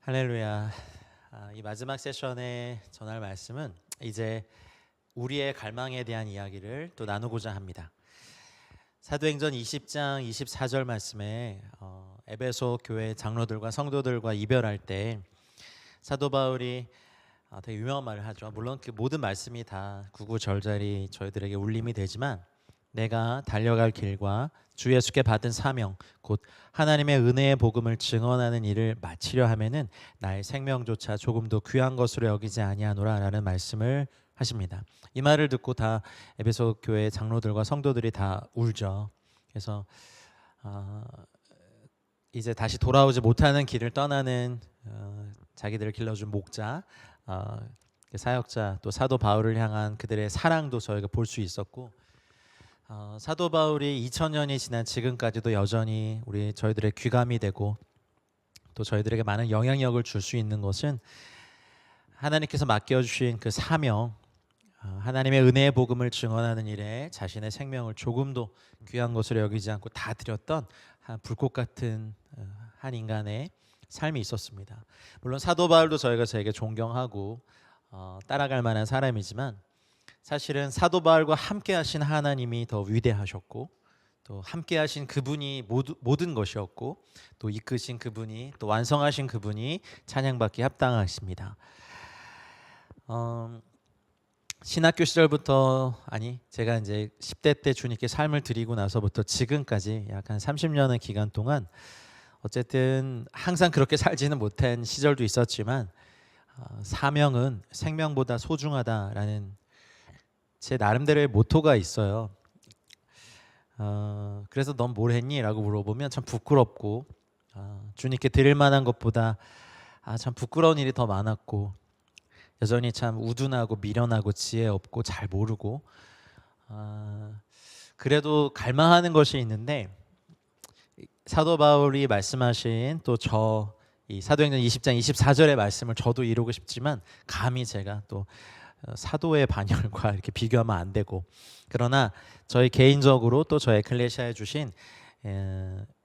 할렐루야. 이 마지막 세션에 전할 말씀은 이제 우리의 갈망에 대한 이야기를 또 나누고자 합니다. 사도행전 20장 24절 말씀에 에베소 교회 장로들과 성도들과 이별할 때 사도 바울이 되게 유명한 말을 하죠. 물론 그 모든 말씀이 다 구구절절히 저희들에게 울림이 되지만 내가 달려갈 길과 주 예수께 받은 사명 곧 하나님의 은혜의 복음을 증언하는 일을 마치려 하면은 나의 생명조차 조금도 귀한 것으로 여기지 아니하노라라는 말씀을 하십니다. 이 말을 듣고 다 에베소 교회 장로들과 성도들이 다 울죠. 그래서 이제 다시 돌아오지 못하는 길을 떠나는 자기들을 길러준 목자, 사역자 또 사도 바울을 향한 그들의 사랑도 저희가 볼 수 있었고, 사도 바울이 2000년이 지난 지금까지도 여전히 저희들의 귀감이 되고 또 저희들에게 많은 영향력을 줄 수 있는 것은 하나님께서 맡겨주신 그 사명, 하나님의 은혜의 복음을 증언하는 일에 자신의 생명을 조금도 귀한 것으로 여기지 않고 다 드렸던 한 불꽃 같은 한 인간의 삶이 있었습니다. 물론 사도 바울도 저희가 되게 존경하고 따라갈 만한 사람이지만 사실은 사도 바울과 함께 하신 하나님이 더 위대하셨고 또 함께 하신 그분이 모든 것이었고 또 이끄신 그분이 또 완성하신 그분이 찬양받기 합당하십니다. 신학교 시절부터 제가 이제 10대 때 주님께 삶을 드리고 나서부터 지금까지 약 한 30년의 기간 동안 어쨌든 항상 그렇게 살지는 못한 시절도 있었지만 사명은 생명보다 소중하다라는 제 나름대로의 모토가 있어요. 그래서 넌 뭘 했니? 라고 물어보면 참 부끄럽고 주님께 드릴 만한 것보다 참 부끄러운 일이 더 많았고 여전히 참 우둔하고 미련하고 지혜 없고 잘 모르고 그래도 갈망하는 것이 있는데 사도 바울이 말씀하신 또 이 사도행전 20장 24절의 말씀을 저도 이루고 싶지만 감히 제가 또 사도의 반열과 이렇게 비교하면 안 되고, 그러나 저희 개인적으로 또 저희 에클레시아에 주신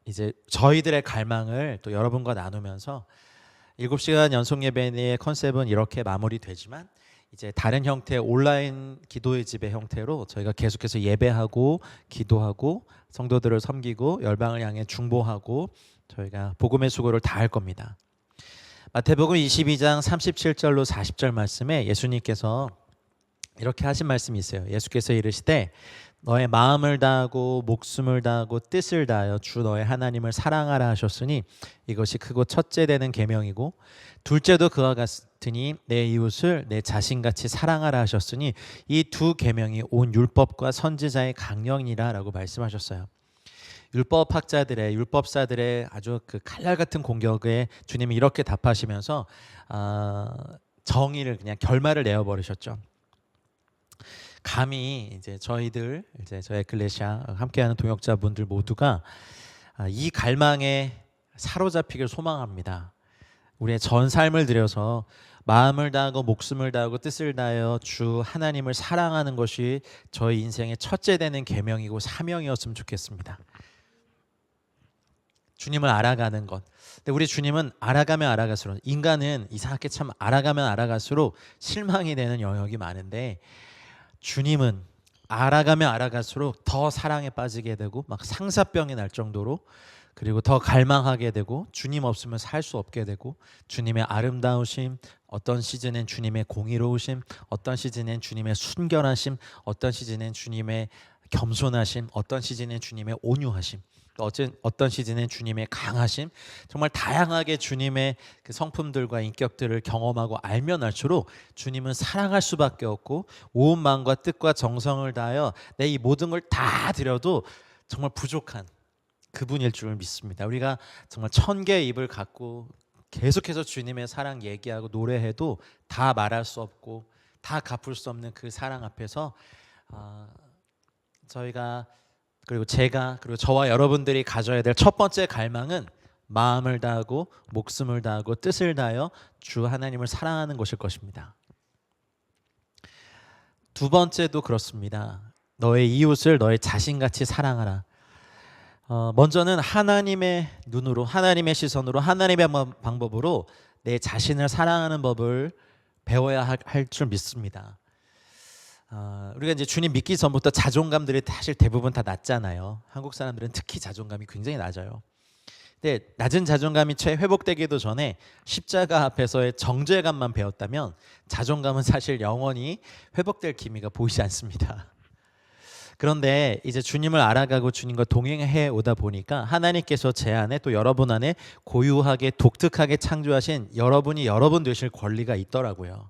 이제 저희들의 갈망을 또 여러분과 나누면서 7시간 연속 예배의 컨셉은 이렇게 마무리되지만 이제 다른 형태의 온라인 기도의 집의 형태로 저희가 계속해서 예배하고 기도하고 성도들을 섬기고 열방을 향해 중보하고 저희가 복음의 수고를 다할 겁니다. 마태복음 22장 37절로 40절 말씀에 예수님께서 이렇게 하신 말씀이 있어요. 예수께서 이르시되 너의 마음을 다하고 목숨을 다하고 뜻을 다하여 주 너의 하나님을 사랑하라 하셨으니 이것이 크고 첫째 되는 계명이고 둘째도 그와 같으니 내 이웃을 내 자신같이 사랑하라 하셨으니 이 두 계명이 온 율법과 선지자의 강령이라 라고 말씀하셨어요. 율법학자들의 율법사들의 아주 그 칼날 같은 공격에 주님이 이렇게 답하시면서 정의를 그냥 결말을 내어버리셨죠. 감히 이제 저희 에클레시아 함께하는 동역자분들 모두가 이 갈망에 사로잡히길 소망합니다. 우리의 전 삶을 들여서 마음을 다하고 목숨을 다하고 뜻을 다하여 주 하나님을 사랑하는 것이 저희 인생의 첫째 되는 계명이고 사명이었으면 좋겠습니다. 주님을 알아가는 것. 근데 우리 주님은 알아가면 알아갈수록, 인간은 이상하게 참 알아가면 알아갈수록 실망이 되는 영역이 많은데 주님은 알아가면 알아갈수록 더 사랑에 빠지게 되고 막 상사병이 날 정도로, 그리고 더 갈망하게 되고 주님 없으면 살 수 없게 되고 주님의 아름다우심, 어떤 시즌엔 주님의 공의로우심, 어떤 시즌엔 주님의 순결하심, 어떤 시즌엔 주님의 겸손하심, 어떤 시즌엔 주님의 온유하심, 어떤 시즌엔 주님의 강하심, 정말 다양하게 주님의 그 성품들과 인격들을 경험하고 알면 알수록 주님은 사랑할 수밖에 없고 온 마음과 뜻과 정성을 다하여 내 이 모든 걸 다 드려도 정말 부족한 그분일 줄 믿습니다. 우리가 정말 1000개의 입을 갖고 계속해서 주님의 사랑 얘기하고 노래해도 다 말할 수 없고 다 갚을 수 없는 그 사랑 앞에서 저희가 그리고 제가 그리고 저와 여러분들이 가져야 될 첫 번째 갈망은 마음을 다하고 목숨을 다하고 뜻을 다하여 주 하나님을 사랑하는 것일 것입니다. 두 번째도 그렇습니다. 너의 이웃을 너의 자신같이 사랑하라. 먼저는 하나님의 눈으로, 하나님의 시선으로, 하나님의 방법으로 내 자신을 사랑하는 법을 배워야 할 줄 믿습니다. 우리가 이제 주님 믿기 전부터 자존감들이 사실 대부분 다 낮잖아요. 한국 사람들은 특히 자존감이 굉장히 낮아요. 근데 낮은 자존감이 채 회복되기도 전에 십자가 앞에서의 정죄감만 배웠다면 자존감은 사실 영원히 회복될 기미가 보이지 않습니다. 그런데 이제 주님을 알아가고 주님과 동행해 오다 보니까 하나님께서 제 안에 또 여러분 안에 고유하게 독특하게 창조하신 여러분이 여러분 되실 권리가 있더라고요.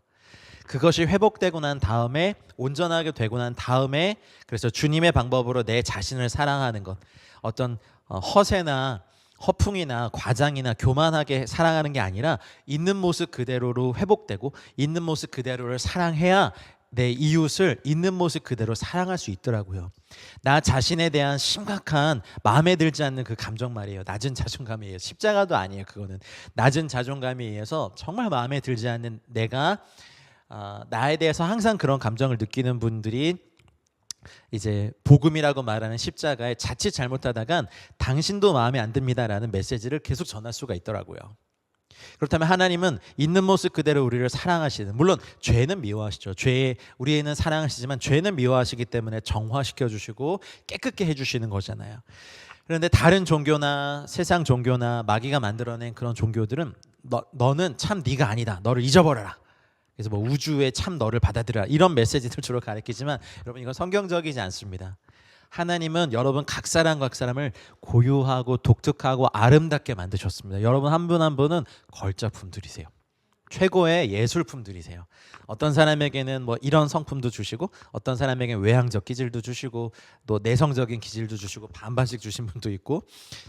그것이 회복되고 난 다음에 온전하게 되고 난 다음에 그래서 주님의 방법으로 내 자신을 사랑하는 것, 어떤 허세나 허풍이나 과장이나 교만하게 사랑하는 게 아니라 있는 모습 그대로로 회복되고 있는 모습 그대로를 사랑해야 내 이웃을 있는 모습 그대로 사랑할 수 있더라고요. 나 자신에 대한 심각한 마음에 들지 않는 그 감정 말이에요. 낮은 자존감에 의해서, 십자가도 아니에요. 그거는 낮은 자존감에 의해서 정말 마음에 들지 않는 내가 나에 대해서 항상 그런 감정을 느끼는 분들이 이제 복음이라고 말하는 십자가에 자칫 잘못하다간 당신도 마음에 안 듭니다라는 메시지를 계속 전할 수가 있더라고요. 그렇다면 하나님은 있는 모습 그대로 우리를 사랑하시는, 물론 죄는 미워하시죠. 우리는 사랑하시지만 죄는 미워하시기 때문에 정화시켜 주시고 깨끗게 해주시는 거잖아요. 그런데 다른 종교나 세상 종교나 마귀가 만들어낸 그런 종교들은 너는 참 네가 아니다, 너를 잊어버려라, 그래서 뭐 우주에 참 너를 받아들여라, 이런 메시지를 주로 가르치지만 여러분, 이건 성경적이지 않습니다. 하나님은 여러분 각 사람을 고유하고 독특하고 아름답게 만드셨습니다. 여러분 한 분 한 분은 걸작품들이세요. 최고의 예술품들이세요. 어떤 사람에게는 뭐 이런 성품도 주시고, 어떤 사람에게는 외향적 기질도 주시고, 또 내성적인 기질도 주시고, 반반씩 주신 분도 있고,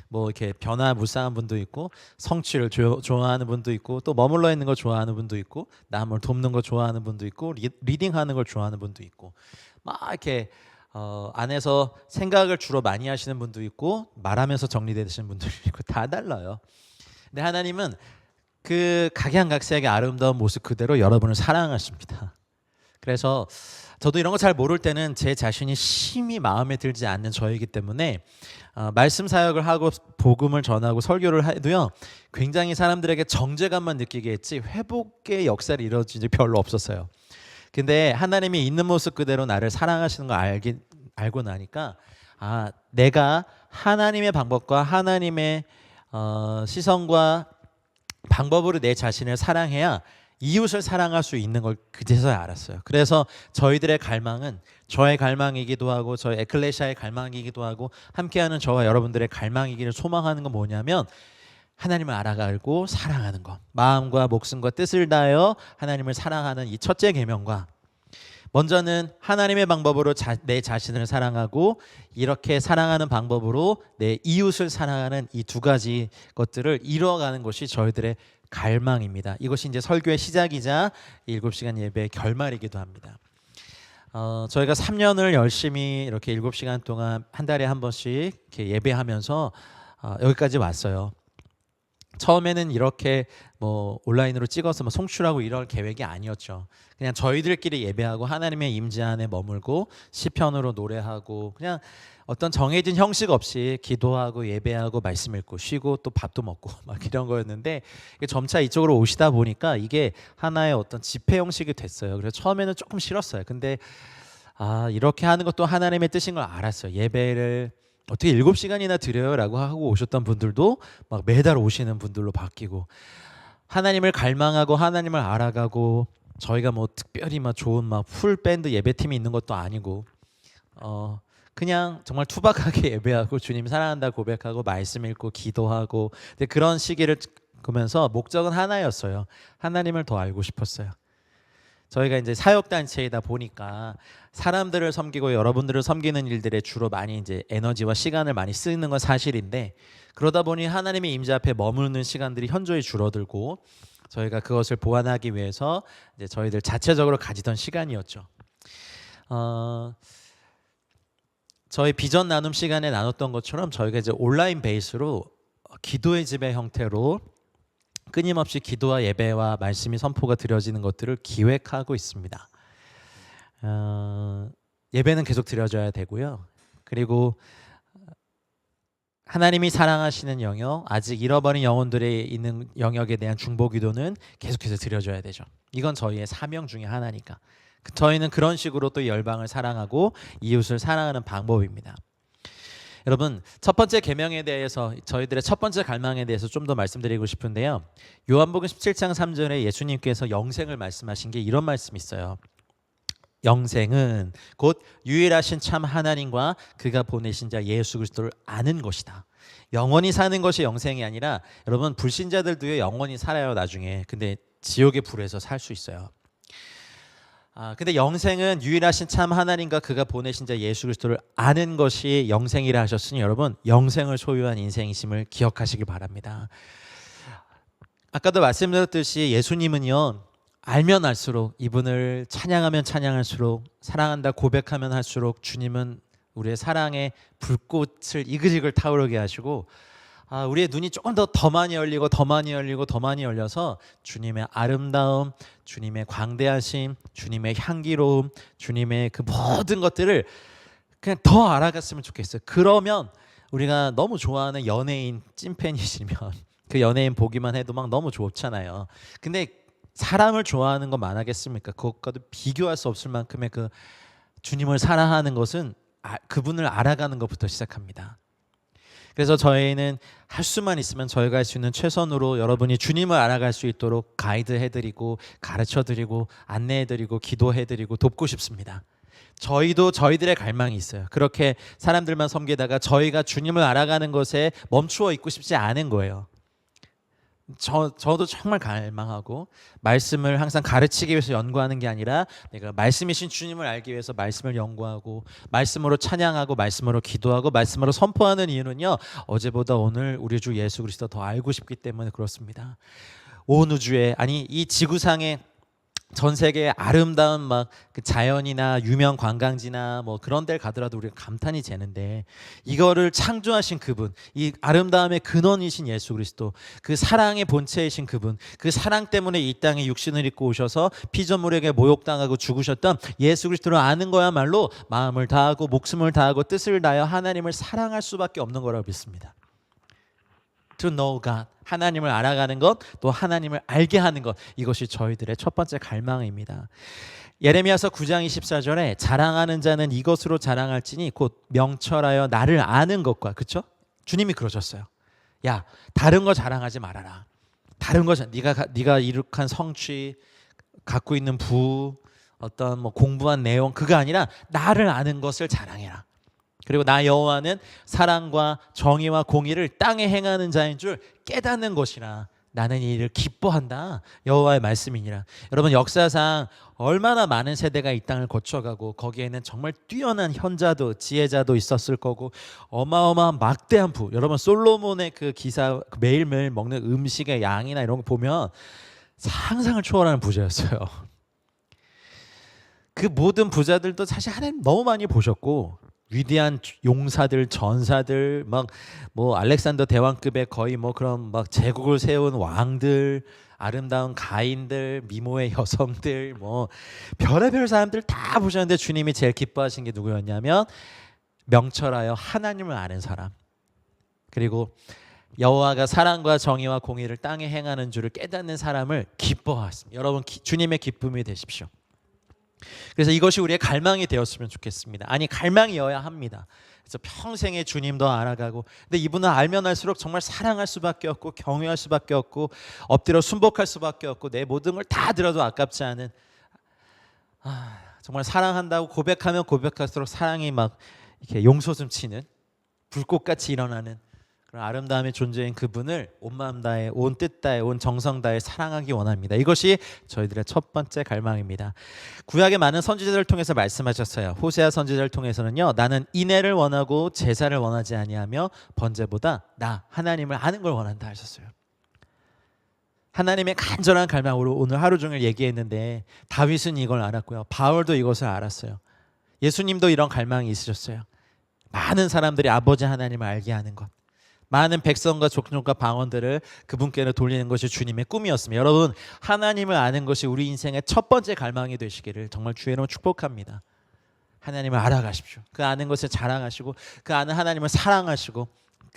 뭐 이렇게 변화무쌍한 분도 있고, 성취를 좋아하는 분도 있고, 또 머물러 있는 거 좋아하는 분도 있고, 남을 돕는 거 좋아하는 분도 있고, 리딩하는 걸 좋아하는 분도 있고, 막 이렇게 안에서 생각을 주로 많이 하시는 분도 있고, 말하면서 정리되시는 분도 있고, 다 달라요. 근데 하나님은 그 각양각색의 아름다운 모습 그대로 여러분을 사랑하십니다. 그래서 저도 이런 거 잘 모를 때는 제 자신이 심히 마음에 들지 않는 저이기 때문에 말씀 사역을 하고 복음을 전하고 설교를 해도요, 굉장히 사람들에게 정죄감만 느끼게 했지 회복의 역사를 이루어진 적이 별로 없었어요. 근데 하나님이 있는 모습 그대로 나를 사랑하시는 걸 알고 나니까 내가 하나님의 방법과 하나님의 시선과 방법으로 내 자신을 사랑해야 이웃을 사랑할 수 있는 걸 그제서야 알았어요. 그래서 저희들의 갈망은 저의 갈망이기도 하고 저희 에클레시아의 갈망이기도 하고 함께하는 저와 여러분들의 갈망이기를 소망하는 건 뭐냐면 하나님을 알아가고 사랑하는 것, 마음과 목숨과 뜻을 다하여 하나님을 사랑하는 이 첫째 계명과, 먼저는 하나님의 방법으로 내 자신을 사랑하고 이렇게 사랑하는 방법으로 내 이웃을 사랑하는 이 두 가지 것들을 이루어가는 것이 저희들의 갈망입니다. 이것이 이제 설교의 시작이자 7시간 예배의 결말이기도 합니다. 저희가 3년을 열심히 이렇게 7시간 동안 한 달에 한 번씩 이렇게 예배하면서 여기까지 왔어요. 처음에는 이렇게 뭐 온라인으로 찍어서 뭐 송출하고 이럴 계획이 아니었죠. 그냥 저희들끼리 예배하고 하나님의 임재 안에 머물고 시편으로 노래하고 그냥 어떤 정해진 형식 없이 기도하고 예배하고 말씀 읽고 쉬고 또 밥도 먹고 막 이런 거였는데, 점차 이쪽으로 오시다 보니까 이게 하나의 어떤 집회 형식이 됐어요. 그래서 처음에는 조금 싫었어요. 근데 이렇게 하는 것도 하나님의 뜻인 걸 알았어요. 예배를 어떻게 7시간이나 드려요라고 하고 오셨던 분들도 막 매달 오시는 분들로 바뀌고, 하나님을 갈망하고 하나님을 알아가고, 저희가 뭐 특별히 막 좋은 막 풀 밴드 예배팀이 있는 것도 아니고 그냥 정말 투박하게 예배하고 주님 사랑한다 고백하고 말씀 읽고 기도하고, 근데 그런 시기를 보면서 목적은 하나였어요. 하나님을 더 알고 싶었어요. 저희가 이제 사역단체이다 보니까 사람들을 섬기고 여러분들을 섬기는 일들에 주로 많이 이제 에너지와 시간을 많이 쓰는 건 사실인데, 그러다 보니 하나님의 임재 앞에 머무는 시간들이 현저히 줄어들고, 저희가 그것을 보완하기 위해서 이제 저희들 자체적으로 가지던 시간이었죠. 저희 비전 나눔 시간에 나눴던 것처럼 저희가 이제 온라인 베이스로 기도의 집의 형태로 끊임없이 기도와 예배와 말씀이 선포가 드려지는 것들을 기획하고 있습니다. 예배는 계속 드려져야 되고요. 그리고 하나님이 사랑하시는 영역, 아직 잃어버린 영혼들이 있는 영역에 대한 중보기도는 계속해서 드려줘야 되죠. 이건 저희의 사명 중에 하나니까. 저희는 그런 식으로 또 열방을 사랑하고 이웃을 사랑하는 방법입니다. 여러분, 첫 번째 계명에 대해서, 저희들의 첫 번째 갈망에 대해서 좀 더 말씀드리고 싶은데요. 요한복음 17장 3절에 예수님께서 영생을 말씀하신 게 이런 말씀이 있어요. 영생은 곧 유일하신 참 하나님과 그가 보내신 자 예수 그리스도를 아는 것이다. 영원히 사는 것이 영생이 아니라, 여러분, 불신자들도 영원히 살아요 나중에. 근데 지옥의 불에서 살 수 있어요. 근데 영생은 유일하신 참 하나님과 그가 보내신 자 예수 그리스도를 아는 것이 영생이라 하셨으니, 여러분, 영생을 소유한 인생이심을 기억하시길 바랍니다. 아까도 말씀드렸듯이 예수님은요, 알면 알수록, 이분을 찬양하면 찬양할수록, 사랑한다 고백하면 할수록 주님은 우리의 사랑의 불꽃을 이글이글 타오르게 하시고, 우리의 눈이 조금 더 많이 열리고 더 많이 열리고 더 많이 열려서 주님의 아름다움, 주님의 광대하심, 주님의 향기로움, 주님의 그 모든 것들을 그냥 더 알아갔으면 좋겠어요. 그러면 우리가 너무 좋아하는 연예인 찐팬이시면 그 연예인 보기만 해도 막 너무 좋잖아요. 근데 사람을 좋아하는 건 만하겠습니까? 그것과도 비교할 수 없을 만큼의 그 주님을 사랑하는 것은 그분을 알아가는 것부터 시작합니다. 그래서 저희는 할 수만 있으면 저희가 할 수 있는 최선으로 여러분이 주님을 알아갈 수 있도록 가이드해드리고 가르쳐드리고 안내해드리고 기도해드리고 돕고 싶습니다. 저희도 저희들의 갈망이 있어요. 그렇게 사람들만 섬기다가 저희가 주님을 알아가는 것에 멈추어 있고 싶지 않은 거예요. 저도 정말 갈망하고, 말씀을 항상 가르치기 위해서 연구하는 게 아니라 내가 말씀이신 주님을 알기 위해서 말씀을 연구하고, 말씀으로 찬양하고, 말씀으로 기도하고, 말씀으로 선포하는 이유는요, 어제보다 오늘 우리 주 예수 그리스도 더 알고 싶기 때문에 그렇습니다. 온 우주에, 아니 이 지구상에 전 세계의 아름다운 막 그 자연이나 유명 관광지나 뭐 그런 데를 가더라도 우리가 감탄이 되는데, 이거를 창조하신 그분, 이 아름다움의 근원이신 예수 그리스도, 그 사랑의 본체이신 그분, 그 사랑 때문에 이 땅에 육신을 입고 오셔서 피조물에게 모욕당하고 죽으셨던 예수 그리스도를 아는 거야말로 마음을 다하고 목숨을 다하고 뜻을 다하여 하나님을 사랑할 수밖에 없는 거라고 믿습니다. To know God, 하나님을 알아가는 것, 또 하나님을 알게 하는 것, 이것이 저희들의 첫 번째 갈망입니다. 예레미야서 9장 24절에 자랑하는 자는 이것으로 자랑할지니 곧 명철하여 나를 아는 것과, 그렇죠? 주님이 그러셨어요. 야, 다른 거 자랑하지 말아라. 다른 거, 네가 이룩한 성취, 갖고 있는 부, 어떤 뭐 공부한 내용, 그거 아니라 나를 아는 것을 자랑해라. 그리고 나 여호와는 사랑과 정의와 공의를 땅에 행하는 자인 줄 깨닫는 것이라. 나는 이 일을 기뻐한다. 여호와의 말씀이니라. 여러분, 역사상 얼마나 많은 세대가 이 땅을 거쳐가고 거기에는 정말 뛰어난 현자도 지혜자도 있었을 거고 어마어마한 막대한 부. 여러분, 솔로몬의 그 기사, 매일매일 먹는 음식의 양이나 이런 거 보면 상상을 초월하는 부자였어요. 그 모든 부자들도 사실 하나님 너무 많이 보셨고, 위대한 용사들, 전사들, 막 뭐 알렉산더 대왕급의 거의 뭐 그런 막 제국을 세운 왕들, 아름다운 가인들, 미모의 여성들, 뭐 별의별 사람들 다 보셨는데 주님이 제일 기뻐하신 게 누구였냐면 명철하여 하나님을 아는 사람, 그리고 여호와가 사랑과 정의와 공의를 땅에 행하는 줄을 깨닫는 사람을 기뻐하십니다. 여러분, 주님의 기쁨이 되십시오. 그래서 이것이 우리의 갈망이 되었으면 좋겠습니다. 아니, 갈망이어야 합니다. 그래서 평생에 주님 더 알아가고, 근데 이분은 알면 알수록 정말 사랑할 수밖에 없고 경외할 수밖에 없고 엎드려 순복할 수밖에 없고 내 모든 걸 다 들어도 아깝지 않은, 정말 사랑한다고 고백하면 고백할수록 사랑이 막 이렇게 용솟음 치는, 불꽃같이 일어나는 그런 아름다움의 존재인 그분을 온 마음 다해, 온 뜻 다해, 온 정성 다해 사랑하기 원합니다. 이것이 저희들의 첫 번째 갈망입니다. 구약의 많은 선지자들을 통해서 말씀하셨어요. 호세아 선지자를 통해서는요, 나는 인애를 원하고 제사를 원하지 아니하며 번제보다 나 하나님을 아는 걸 원한다 하셨어요. 하나님의 간절한 갈망으로 오늘 하루 종일 얘기했는데, 다윗은 이걸 알았고요, 바울도 이것을 알았어요. 예수님도 이런 갈망이 있으셨어요. 많은 사람들이 아버지 하나님을 알게 하는 것, 많은 백성과 족속과 방언들을 그분께로 돌리는 것이 주님의 꿈이었습니다. 여러분, 하나님을 아는 것이 우리 인생의 첫 번째 갈망이 되시기를 정말 주의 이름으로 축복합니다. 하나님을 알아가십시오. 그 아는 것을 자랑하시고 그 아는 하나님을 사랑하시고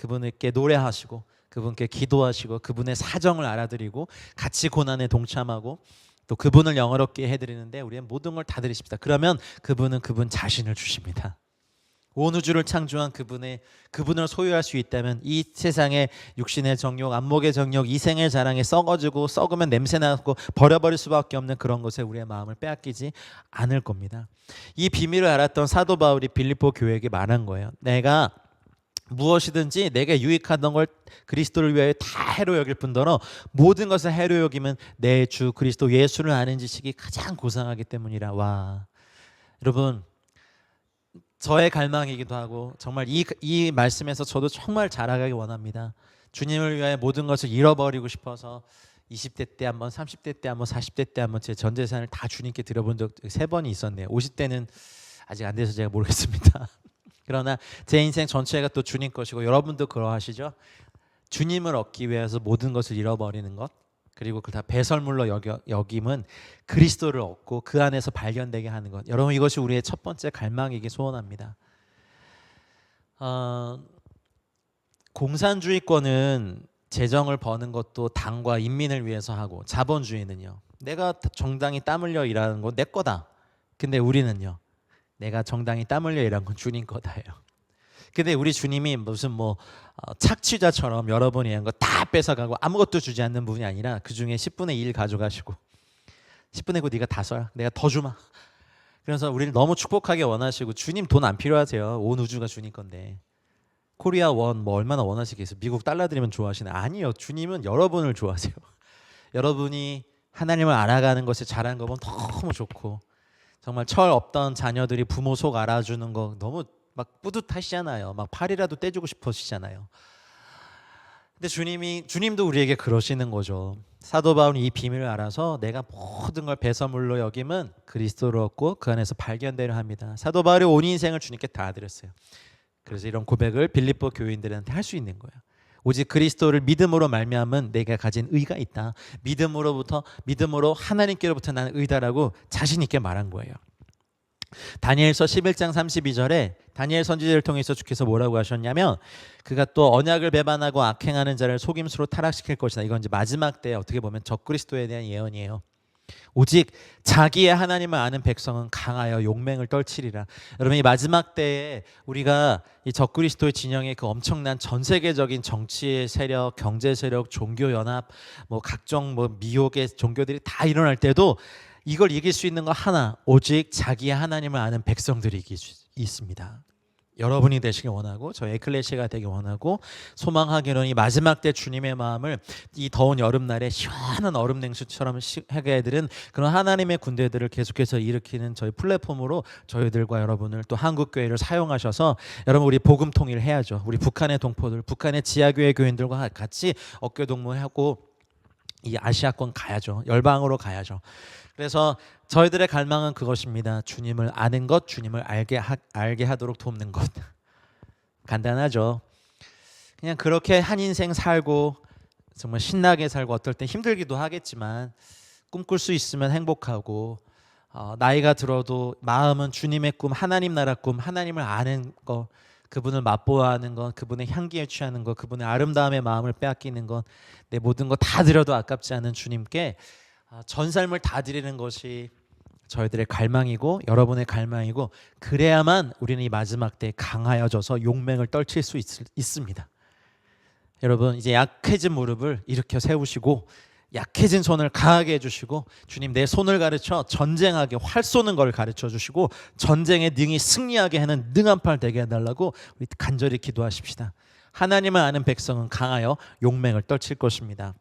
그분께 노래하시고 그분께 기도하시고 그분의 사정을 알아드리고 같이 고난에 동참하고 또 그분을 영화롭게 해드리는데 우리는 모든 걸 다 드리십니다. 그러면 그분은 그분 자신을 주십니다. 온 우주를 창조한 그분을 소유할 수 있다면 이 세상의 육신의 정욕, 안목의 정욕, 이생의 자랑에 썩어지고 썩으면 냄새나고 버려버릴 수밖에 없는 그런 것에 우리의 마음을 빼앗기지 않을 겁니다. 이 비밀을 알았던 사도 바울이 빌립보 교회에게 말한 거예요. 내가 무엇이든지 내게 유익하던 걸 그리스도를 위하여 다 해로 여길 뿐더러 모든 것을 해로 여기면 내 주 그리스도 예수를 아는 지식이 가장 고상하기 때문이라. 와, 여러분, 저의 갈망이기도 하고 정말 이 말씀에서 저도 정말 자라가기 원합니다. 주님을 위하여 모든 것을 잃어버리고 싶어서 20대 때 한번, 30대 때 한번, 40대 때 한번 제 전 재산을 다 주님께 드려본 적 3번이 있었네요. 50대는 아직 안 돼서 제가 모르겠습니다. 그러나 제 인생 전체가 또 주님 것이고 여러분도 그러하시죠? 주님을 얻기 위해서 모든 것을 잃어버리는 것, 그리고 그 다 배설물로 여김은 그리스도를 얻고 그 안에서 발견되게 하는 것. 여러분, 이것이 우리의 첫 번째 갈망이기 소원합니다. 공산주의권은 재정을 버는 것도 당과 인민을 위해서 하고, 자본주의는요, 내가 정당히 땀 흘려 일하는 건 내 거다. 근데 우리는요, 내가 정당히 땀 흘려 일한 건 주님 거다예요. 근데 우리 주님이 무슨 착취자처럼 여러분이 한 거 다 뺏어가고 아무것도 주지 않는 분이 아니라 그 중에 10분의 1 가져가시고 10분의 9 네가 다 써라, 내가 더 주마. 그래서 우리를 너무 축복하게 원하시고, 주님 돈 안 필요하세요. 온 우주가 주님 건데. 코리아 원 얼마나 원하시겠어요? 미국 달러 드리면 좋아하시나? 아니요, 주님은 여러분을 좋아하세요. 여러분이 하나님을 알아가는 것에 잘한 거 보면 너무 좋고, 정말 철 없던 자녀들이 부모 속 알아주는 거 너무 막 뿌듯하시잖아요. 막 팔이라도 떼주고 싶으시잖아요. 근데 주님도 우리에게 그러시는 거죠. 사도 바울이 이 비밀을 알아서 내가 모든 걸 배설물로 여김은 그리스도를 얻고 그 안에서 발견되려 합니다. 사도 바울이 온 인생을 주님께 다 드렸어요. 그래서 이런 고백을 빌립보 교인들한테 할 수 있는 거예요. 오직 그리스도를 믿음으로 말미암은 내가 가진 의가 있다. 믿음으로 하나님께로부터 나는 의다라고 자신 있게 말한 거예요. 다니엘서 11장 32절에 다니엘 선지자를 통해서 주께서 뭐라고 하셨냐면, 그가 또 언약을 배반하고 악행하는 자를 속임수로 타락시킬 것이다. 이건 이제 마지막 때에 어떻게 보면 적그리스도에 대한 예언이에요. 오직 자기의 하나님을 아는 백성은 강하여 용맹을 떨치리라. 여러분, 이 마지막 때에 우리가 이 적그리스도의 진영의 그 엄청난 전 세계적인 정치의 세력, 경제 세력, 종교 연합, 각종 미혹의 종교들이 다 일어날 때도 이걸 이길 수 있는 거 하나, 오직 자기의 하나님을 아는 백성들이 이길 수 있습니다. 여러분이 되시길 원하고, 저희 에클레시아가 되길 원하고, 소망하기로는 이 마지막 때 주님의 마음을 이 더운 여름날에 시원한 얼음 냉수처럼 하게 해드린 그런 하나님의 군대들을 계속해서 일으키는 저희 플랫폼으로 저희들과 여러분을, 또 한국교회를 사용하셔서 여러분, 우리 복음 통일을 해야죠. 우리 북한의 동포들, 북한의 지하교회 교인들과 같이 어깨동무하고 이 아시아권 가야죠. 열방으로 가야죠. 그래서 저희들의 갈망은 그것입니다. 주님을 아는 것, 주님을 알게 하도록 돕는 것. 간단하죠. 그냥 그렇게 한 인생 살고 정말 신나게 살고, 어떨 때 힘들기도 하겠지만 꿈꿀 수 있으면 행복하고, 나이가 들어도 마음은 주님의 꿈, 하나님 나라 꿈, 하나님을 아는 것, 그분을 맛보아하는 것, 그분의 향기에 취하는 것, 그분의 아름다움의 마음을 빼앗기는 것, 내 모든 거 다 드려도 아깝지 않은 주님께 전 삶을 다 드리는 것이 저희들의 갈망이고 여러분의 갈망이고, 그래야만 우리는 이 마지막 때 강하여져서 용맹을 떨칠 수 있습니다. 여러분, 이제 약해진 무릎을 일으켜 세우시고 약해진 손을 강하게 해주시고, 주님 내 손을 가르쳐 전쟁하게 활 쏘는 걸 가르쳐 주시고 전쟁에 능히 승리하게 하는 능한 팔 되게 해달라고 우리 간절히 기도하십시다. 하나님을 아는 백성은 강하여 용맹을 떨칠 것입니다.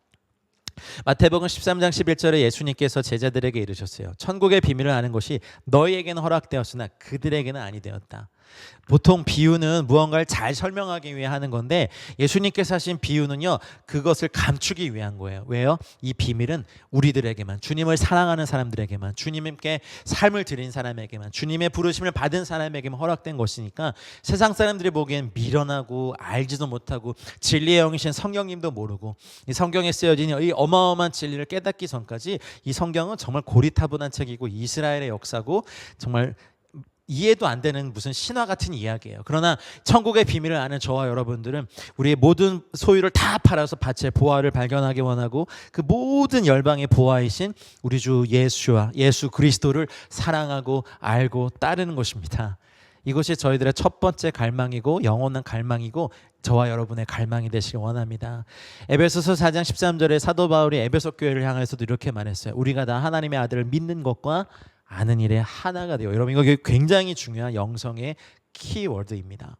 마태복음 13장 11절에 예수님께서 제자들에게 이르셨어요. 천국의 비밀을 아는 것이 너희에게는 허락되었으나 그들에게는 아니 되었다. 보통 비유는 무언가를 잘 설명하기 위해 하는 건데, 예수님께서 하신 비유는요, 그것을 감추기 위한 거예요. 왜요? 이 비밀은 우리들에게만, 주님을 사랑하는 사람들에게만, 주님께 삶을 드린 사람에게만, 주님의 부르심을 받은 사람에게만 허락된 것이니까, 세상 사람들이 보기엔 미련하고 알지도 못하고 진리의 영이신 성령님도 모르고, 이 성경에 쓰여진 이 어마어마한 진리를 깨닫기 전까지 이 성경은 정말 고리타분한 책이고 이스라엘의 역사고 정말 이해도 안 되는 무슨 신화 같은 이야기예요. 그러나 천국의 비밀을 아는 저와 여러분들은 우리의 모든 소유를 다 팔아서 밭의 보화를 발견하기 원하고 그 모든 열방의 보화이신 우리 주 예수와 예수 그리스도를 사랑하고 알고 따르는 것입니다. 이것이 저희들의 첫 번째 갈망이고 영원한 갈망이고 저와 여러분의 갈망이 되시기 원합니다. 에베소서 4장 13절에 사도 바울이 에베소 교회를 향해서도 이렇게 말했어요. 우리가 다 하나님의 아들을 믿는 것과 아는 일에 하나가 되어. 여러분 이거 굉장히 중요한 영성의 키워드입니다.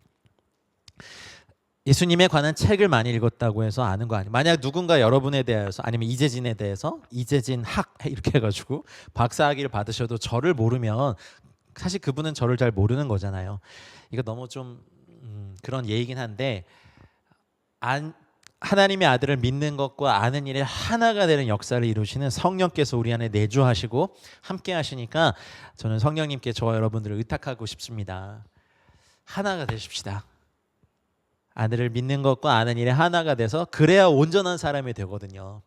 예수님에 관한 책을 많이 읽었다고 해서 아는 거 아니에요. 만약 누군가 여러분에 대해서 아니면 이재진에 대해서 이재진 학 이렇게 해가지고 박사학위를 받으셔도 저를 모르면 사실 그분은 저를 잘 모르는 거잖아요. 이거 너무 좀 그런 예이긴 한데 하나님의 아들을 믿는 것과 아는 일에 하나가 되는 역사를 이루시는 성령께서 우리 안에 내주하시고 함께 하시니까 저는 성령님께 저와 여러분들을 의탁하고 싶습니다. 하나가 되십시다. 아들을 믿는 것과 아는 일에 하나가 돼서 그래야 온전한 사람이 되거든요.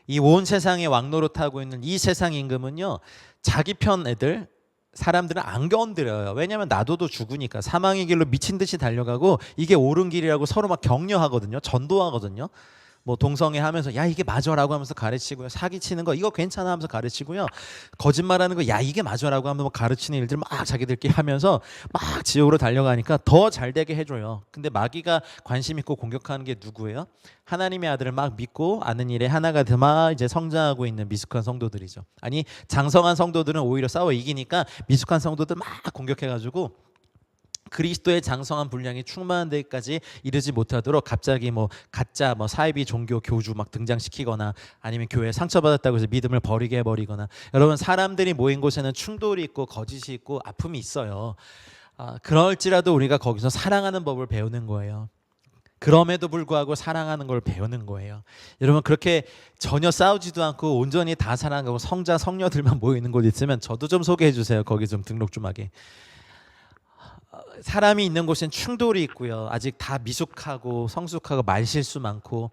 이 온 세상에 왕노릇하고 있는 이 세상 임금은요, 자기 편 애들 사람들은 안 건드려요. 왜냐하면 놔둬도 죽으니까. 사망의 길로 미친 듯이 달려가고 이게 옳은 길이라고 서로 막 격려하거든요. 전도하거든요. 뭐 동성애 하면서 야 이게 맞아라고 하면서 가르치고요. 사기치는 거 이거 괜찮아 하면서 가르치고요. 거짓말하는 거 야 이게 맞아라고 하면서 뭐 가르치는 일들 막 자기들끼리 하면서 막 지옥으로 달려가니까 더 잘되게 해줘요. 근데 마귀가 관심 있고 공격하는 게 누구예요? 하나님의 아들을 막 믿고 아는 일에 하나가 막 이제 성장하고 있는 미숙한 성도들이죠. 아니 장성한 성도들은 오히려 싸워 이기니까 미숙한 성도들 막 공격해가지고 그리스도의 장성한 분량이 충만한 데까지 이르지 못하도록 갑자기 뭐 가짜 뭐 사이비 종교 교주 막 등장시키거나 아니면 교회에 상처받았다고 해서 믿음을 버리게 해버리거나. 여러분 사람들이 모인 곳에는 충돌이 있고 거짓이 있고 아픔이 있어요. 그럴지라도 우리가 거기서 사랑하는 법을 배우는 거예요. 그럼에도 불구하고 사랑하는 걸 배우는 거예요. 여러분 그렇게 전혀 싸우지도 않고 온전히 다 사랑하고 성자 성녀들만 모이는 곳 있으면 저도 좀 소개해 주세요. 거기 좀 등록 좀 하게. 사람이 있는 곳엔 충돌이 있고요. 아직 다 미숙하고 성숙하고 말실수 많고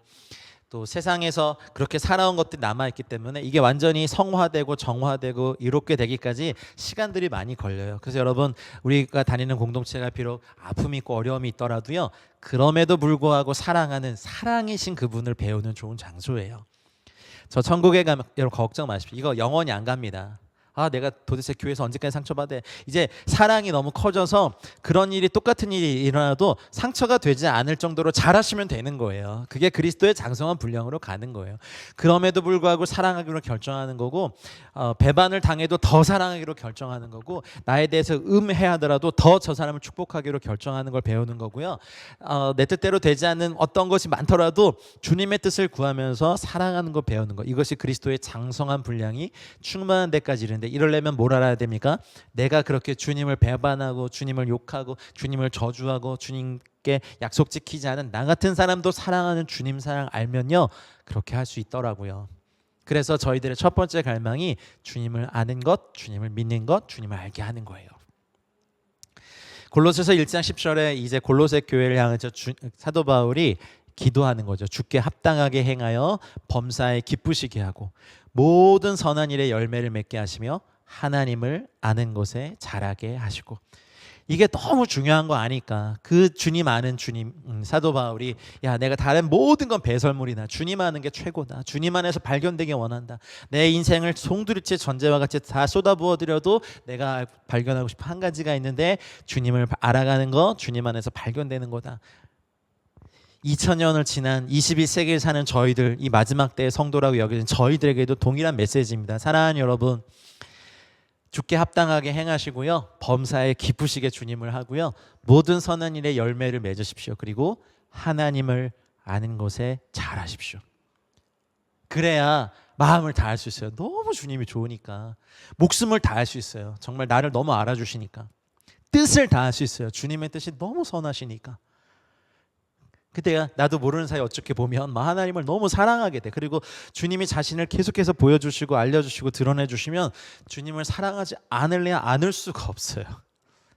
또 세상에서 그렇게 살아온 것들이 남아있기 때문에 이게 완전히 성화되고 정화되고 이롭게 되기까지 시간들이 많이 걸려요. 그래서 여러분 우리가 다니는 공동체가 비록 아픔이 있고 어려움이 있더라도요, 그럼에도 불구하고 사랑하는 사랑이신 그분을 배우는 좋은 장소예요. 저 천국에 가면 여러분 걱정 마십시오. 이거 영원히 안 갑니다. 내가 도대체 교회에서 언제까지 상처받아. 이제 사랑이 너무 커져서 그런 일이 똑같은 일이 일어나도 상처가 되지 않을 정도로 잘하시면 되는 거예요. 그게 그리스도의 장성한 분량으로 가는 거예요. 그럼에도 불구하고 사랑하기로 결정하는 거고, 배반을 당해도 더 사랑하기로 결정하는 거고, 나에 대해서 음해하더라도 더 저 사람을 축복하기로 결정하는 걸 배우는 거고요. 내 뜻대로 되지 않는 어떤 것이 많더라도 주님의 뜻을 구하면서 사랑하는 걸 배우는 거. 이것이 그리스도의 장성한 분량이 충만한 데까지 이르는데, 이러려면 뭘 알아야 됩니까? 내가 그렇게 주님을 배반하고 주님을 욕하고 주님을 저주하고 주님께 약속 지키지 않은 나 같은 사람도 사랑하는 주님 사랑 알면요, 그렇게 할 수 있더라고요. 그래서 저희들의 첫 번째 갈망이 주님을 아는 것, 주님을 믿는 것, 주님을 알게 하는 거예요. 골로새서 1장 10절에 이제 골로새 교회를 향해서 사도 바울이 기도하는 거죠. 주께 합당하게 행하여 범사에 기쁘시게 하고 모든 선한 일에 열매를 맺게 하시며 하나님을 아는 것에 자라게 하시고. 이게 너무 중요한 거 아니까 그 주님 아는 주님, 사도 바울이 야 내가 다른 모든 건 배설물이다. 주님 아는 게 최고다. 주님 안에서 발견되게 원한다. 내 인생을 송두리째 전제와 같이 다 쏟아부어드려도 내가 발견하고 싶은 한 가지가 있는데 주님을 알아가는 거, 주님 안에서 발견되는 거다. 2000년을 지난 21세기를 사는 저희들, 이 마지막 때의 성도라고 여기는 저희들에게도 동일한 메시지입니다. 사랑하는 여러분, 주께 합당하게 행하시고요, 범사에 기쁘시게 주님을 하고요, 모든 선한 일에 열매를 맺으십시오. 그리고 하나님을 아는 것에 잘하십시오. 그래야 마음을 다할 수 있어요. 너무 주님이 좋으니까 목숨을 다할 수 있어요. 정말 나를 너무 알아주시니까 뜻을 다할 수 있어요. 주님의 뜻이 너무 선하시니까. 그때가 나도 모르는 사이 어떻게 보면 하나님을 너무 사랑하게 돼. 그리고 주님이 자신을 계속해서 보여주시고 알려주시고 드러내주시면 주님을 사랑하지 않을래야 않을 수가 없어요.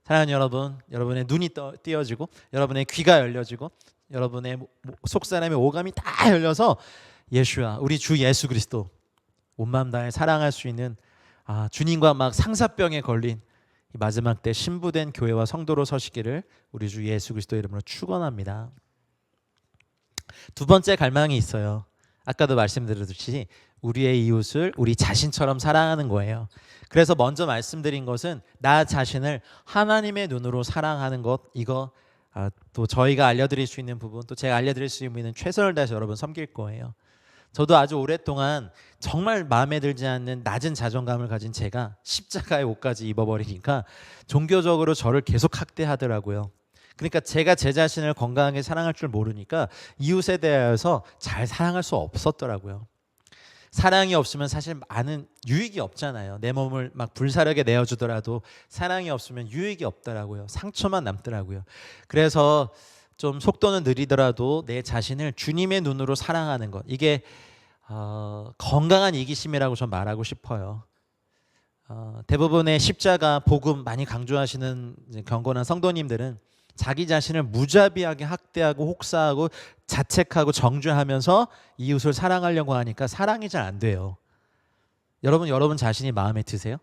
사랑하는 여러분, 여러분의 눈이 띄어지고 여러분의 귀가 열려지고 여러분의 속사람의 오감이 다 열려서 예수야, 우리 주 예수 그리스도 온 마음 다해 사랑할 수 있는, 주님과 막 상사병에 걸린 이 마지막 때 신부된 교회와 성도로 서시기를 우리 주 예수 그리스도 이름으로 축원합니다. 두 번째 갈망이 있어요. 아까도 말씀드렸듯이 우리의 이웃을 우리 자신처럼 사랑하는 거예요. 그래서 먼저 말씀드린 것은 나 자신을 하나님의 눈으로 사랑하는 것, 이거 또 저희가 알려드릴 수 있는 부분, 또 제가 알려드릴 수 있는 최선을 다해서 여러분 섬길 거예요. 저도 아주 오랫동안 정말 마음에 들지 않는 낮은 자존감을 가진 제가 십자가의 옷까지 입어버리니까 종교적으로 저를 계속 학대하더라고요. 그러니까 제가 제 자신을 건강하게 사랑할 줄 모르니까 이웃에 대해서 잘 사랑할 수 없었더라고요. 사랑이 없으면 사실 많은 유익이 없잖아요. 내 몸을 막 불사르게 내어주더라도 사랑이 없으면 유익이 없더라고요. 상처만 남더라고요. 그래서 좀 속도는 느리더라도 내 자신을 주님의 눈으로 사랑하는 것, 이게 건강한 이기심이라고 전 말하고 싶어요. 대부분의 십자가 복음 많이 강조하시는 경건한 성도님들은 자기 자신을 무자비하게 학대하고 혹사하고 자책하고 정죄하면서 이웃을 사랑하려고 하니까 사랑이 잘 안 돼요. 여러분 자신이 마음에 드세요?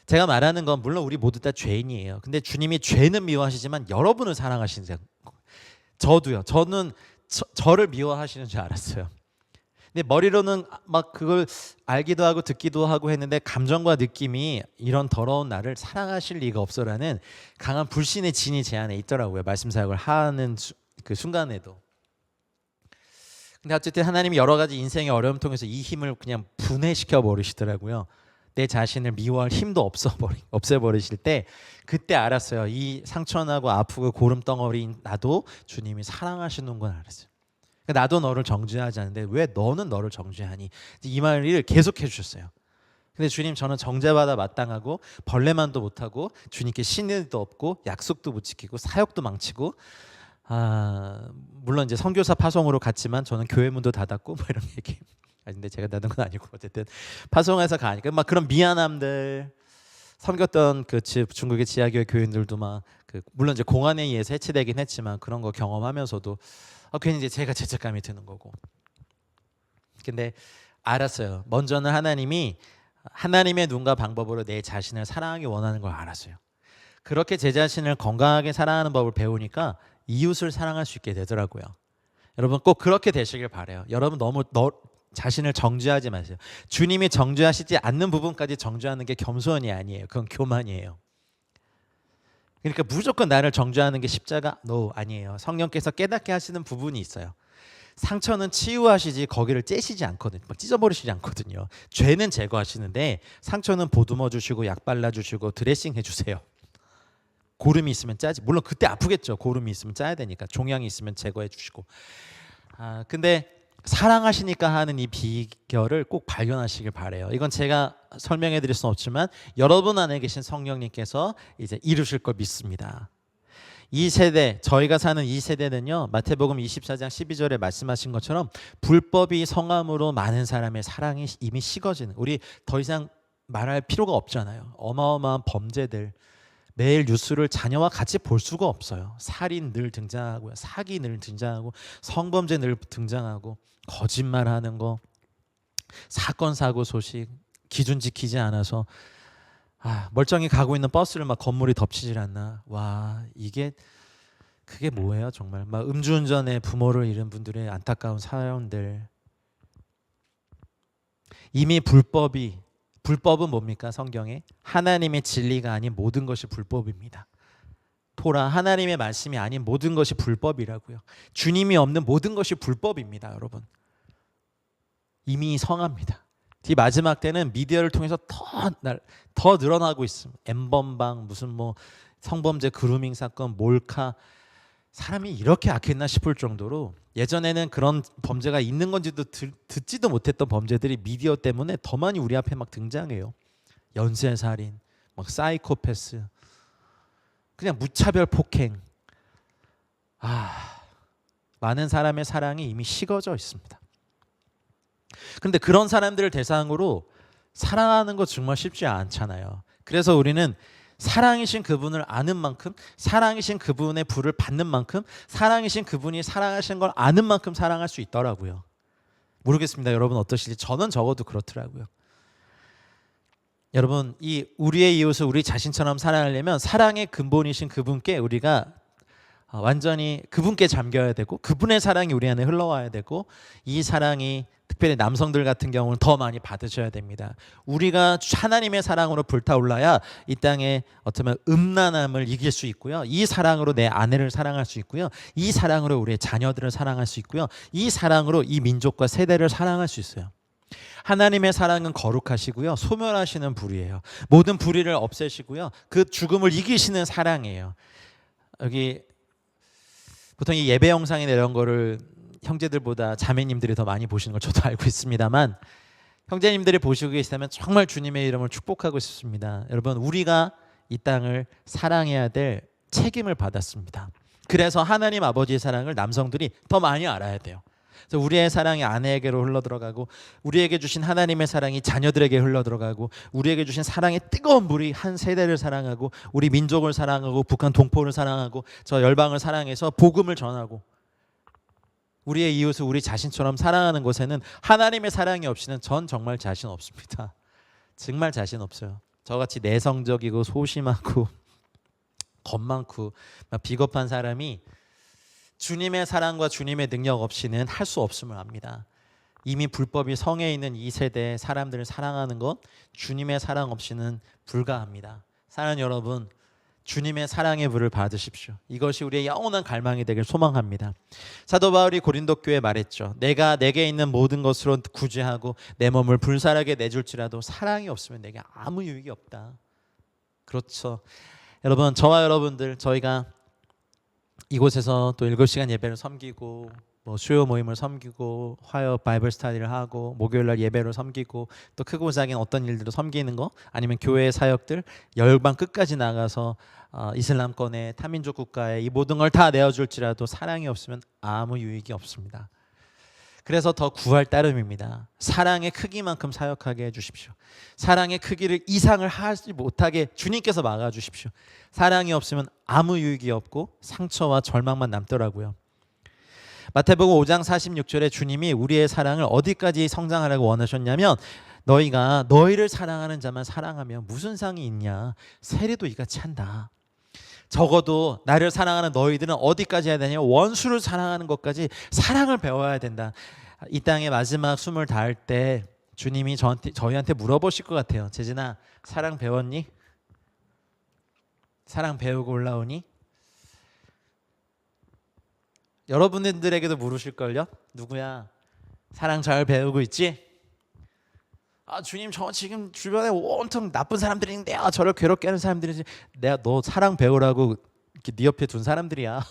제가 말하는 건 물론 우리 모두 다 죄인이에요. 근데 주님이 죄는 미워하시지만 여러분을 사랑하시는 거예요. 저도요. 저는 저를 미워하시는 줄 알았어요. 근데 머리로는 막 그걸 알기도 하고 듣기도 하고 했는데 감정과 느낌이 이런 더러운 나를 사랑하실 리가 없어라는 강한 불신의 진이 제 안에 있더라고요. 말씀 사역을 하는 그 순간에도. 근데 어쨌든 하나님이 여러 가지 인생의 어려움 통해서 이 힘을 그냥 분해시켜 버리시더라고요. 내 자신을 미워할 힘도 없애버리실 때 그때 알았어요. 이 상처나고 아프고 고름덩어리인 나도 주님이 사랑하시는 건 알았어요. 나도 너를 정죄하지 않는데 왜 너는 너를 정죄하니? 이 말을 계속 해주셨어요. 근데 주님, 저는 정죄받아 마땅하고 벌레만도 못하고 주님께 신뢰도 없고 약속도 못 지키고 사역도 망치고, 물론 이제 선교사 파송으로 갔지만 저는 교회 문도 닫았고 뭐 이런 얘기. 근데 제가 닫은 건 아니고 어쨌든 파송해서 가니까 막 그런 미안함들, 섬겼던 그 중국의 지하교회 교인들도 막 물론 이제 공안에 의해서 해체되긴 했지만 그런 거 경험하면서도 괜히 이제 제가 죄책감이 드는 거고. 근데 알았어요. 먼저는 하나님이 하나님의 눈과 방법으로 내 자신을 사랑하기 원하는 걸 알았어요. 그렇게 제 자신을 건강하게 사랑하는 법을 배우니까 이웃을 사랑할 수 있게 되더라고요. 여러분 꼭 그렇게 되시길 바라요. 여러분 너무 자신을 정죄하지 마세요. 주님이 정죄하시지 않는 부분까지 정죄하는 게 겸손이 아니에요. 그건 교만이에요. 그러니까 무조건 나를 정죄하는 게 십자가? No, 아니에요. 성령께서 깨닫게 하시는 부분이 있어요. 상처는 치유하시지 거기를 째시지 않거든요. 막 찢어버리시지 않거든요. 죄는 제거하시는데 상처는 보듬어 주시고 약 발라 주시고 드레싱 해주세요. 고름이 있으면 짜지. 물론 그때 아프겠죠. 고름이 있으면 짜야 되니까. 종양이 있으면 제거해 주시고. 근데 사랑하시니까 하는 이 비결을 꼭 발견하시길 바래요. 이건 제가 설명해 드릴 수는 없지만 여러분 안에 계신 성령님께서 이제 이루실 걸 믿습니다. 이 세대, 저희가 사는 이 세대는요, 마태복음 24장 12절에 말씀하신 것처럼 불법이 성함으로 많은 사람의 사랑이 이미 식어지는, 우리 더 이상 말할 필요가 없잖아요. 어마어마한 범죄들, 매일 뉴스를 자녀와 같이 볼 수가 없어요. 살인 늘 등장하고요, 사기 늘 등장하고, 성범죄 늘 등장하고, 거짓말하는 거, 사건 사고 소식, 기준 지키지 않아서 멀쩡히 가고 있는 버스를 막 건물이 덮치질 않나. 와, 그게 뭐예요 정말. 막 음주운전에 부모를 잃은 분들의 안타까운 사연들. 이미 불법은 뭡니까? 성경에 하나님의 진리가 아닌 모든 것이 불법입니다. 토라, 하나님의 말씀이 아닌 모든 것이 불법이라고요. 주님이 없는 모든 것이 불법입니다. 여러분 이미 성합니다. 이 마지막 때는 미디어를 통해서 더 늘어나고 있습니다. 엠번방, 무슨 뭐 성범죄 그루밍 사건, 몰카. 사람이 이렇게 악했나 싶을 정도로 예전에는 그런 범죄가 있는 건지도 듣지도 못했던 범죄들이 미디어 때문에 더 많이 우리 앞에 막 등장해요. 연쇄살인, 막 사이코패스, 그냥 무차별 폭행. 많은 사람의 사랑이 이미 식어져 있습니다. 그런데 그런 사람들을 대상으로 사랑하는 거 정말 쉽지 않잖아요. 그래서 우리는 사랑이신 그분을 아는 만큼, 사랑이신 그분의 불을 받는 만큼, 사랑이신 그분이 사랑하시는 걸 아는 만큼 사랑할 수 있더라고요. 모르겠습니다. 여러분 어떠실지. 저는 적어도 그렇더라고요. 여러분, 이 우리의 이웃을 우리 자신처럼 사랑하려면 사랑의 근본이신 그분께 우리가 완전히 그분께 잠겨야 되고, 그분의 사랑이 우리 안에 흘러와야 되고, 이 사랑이 특별히 남성들 같은 경우는 더 많이 받으셔야 됩니다. 우리가 하나님의 사랑으로 불타올라야 이 땅에 어쩌면 음란함을 이길 수 있고요, 이 사랑으로 내 아내를 사랑할 수 있고요, 이 사랑으로 우리의 자녀들을 사랑할 수 있고요, 이 사랑으로 이 민족과 세대를 사랑할 수 있어요. 하나님의 사랑은 거룩하시고요, 소멸하시는 불이에요. 모든 불의를 없애시고요, 그 죽음을 이기시는 사랑이에요. 여기 보통 이 예배 영상에 이런 거를 형제들보다 자매님들이 더 많이 보시는 걸 저도 알고 있습니다만, 형제님들이 보시고 계시다면 정말 주님의 이름을 축복하고 싶습니다. 여러분, 우리가 이 땅을 사랑해야 될 책임을 받았습니다. 그래서 하나님 아버지의 사랑을 남성들이 더 많이 알아야 돼요. 그래서 우리의 사랑이 아내에게로 흘러들어가고, 우리에게 주신 하나님의 사랑이 자녀들에게 흘러들어가고, 우리에게 주신 사랑의 뜨거운 물이 한 세대를 사랑하고, 우리 민족을 사랑하고, 북한 동포를 사랑하고, 저 열방을 사랑해서 복음을 전하고, 우리의 이웃을 우리 자신처럼 사랑하는 곳에는 하나님의 사랑이 없이는 전 정말 자신 없습니다. 정말 자신 없어요. 저같이 내성적이고 소심하고 겁 많고 비겁한 사람이 주님의 사랑과 주님의 능력 없이는 할 수 없음을 압니다. 이미 불법이 성에 있는 이 세대의 사람들을 사랑하는 것, 주님의 사랑 없이는 불가합니다. 사랑하는 여러분, 주님의 사랑의 불을 받으십시오. 이것이 우리의 영원한 갈망이 되길 소망합니다. 사도 바울이 고린도 교회에 말했죠. 내가 내게 있는 모든 것으로 구제하고 내 몸을 불살하게 내줄지라도 사랑이 없으면 내게 아무 유익이 없다. 그렇죠. 여러분, 저와 여러분들, 저희가 이곳에서 또 7시간 예배를 섬기고, 수요 모임을 섬기고, 화요 바이블 스터디를 하고, 목요일날 예배를 섬기고, 또 크고 작은 어떤 일들을 섬기는 거, 아니면 교회 사역들 열방 끝까지 나가서 이슬람권의 타민족 국가에 이 모든 걸 다 내어줄지라도 사랑이 없으면 아무 유익이 없습니다. 그래서 더 구할 따름입니다. 사랑의 크기만큼 사역하게 해주십시오. 사랑의 크기를 이상을 하지 못하게 주님께서 막아주십시오. 사랑이 없으면 아무 유익이 없고 상처와 절망만 남더라고요. 마태복음 5장 46절에 주님이 우리의 사랑을 어디까지 성장하라고 원하셨냐면, 너희가 너희를 사랑하는 자만 사랑하면 무슨 상이 있냐, 세리도 이같이 한다. 적어도 나를 사랑하는 너희들은 어디까지 해야 되냐, 원수를 사랑하는 것까지 사랑을 배워야 된다. 이 땅의 마지막 숨을 다할 때 주님이 저희한테 물어보실 것 같아요. 재진아, 사랑 배웠니? 사랑 배우고 올라오니? 여러분들에게도 물으실걸요? 누구야? 사랑 잘 배우고 있지? 주님, 저 지금 주변에 온통 나쁜 사람들이 있는데 저를 괴롭게 하는 사람들이지. 내가 너 사랑 배우라고 이렇게 네 옆에 둔 사람들이야.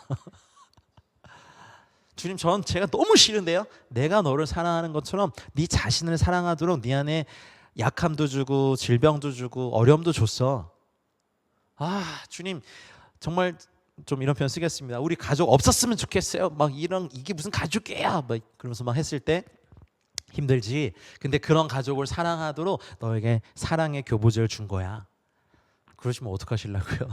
주님, 전 제가 너무 싫은데요. 내가 너를 사랑하는 것처럼 네 자신을 사랑하도록 네 안에 약함도 주고 질병도 주고 어려움도 줬어. 주님, 정말 좀 이런 표현 쓰겠습니다. 우리 가족 없었으면 좋겠어요. 이게 무슨 가족이야? 그러면서 했을 때 힘들지. 근데 그런 가족을 사랑하도록 너에게 사랑의 교보제를 준 거야. 그러시면 어떡하시려고요?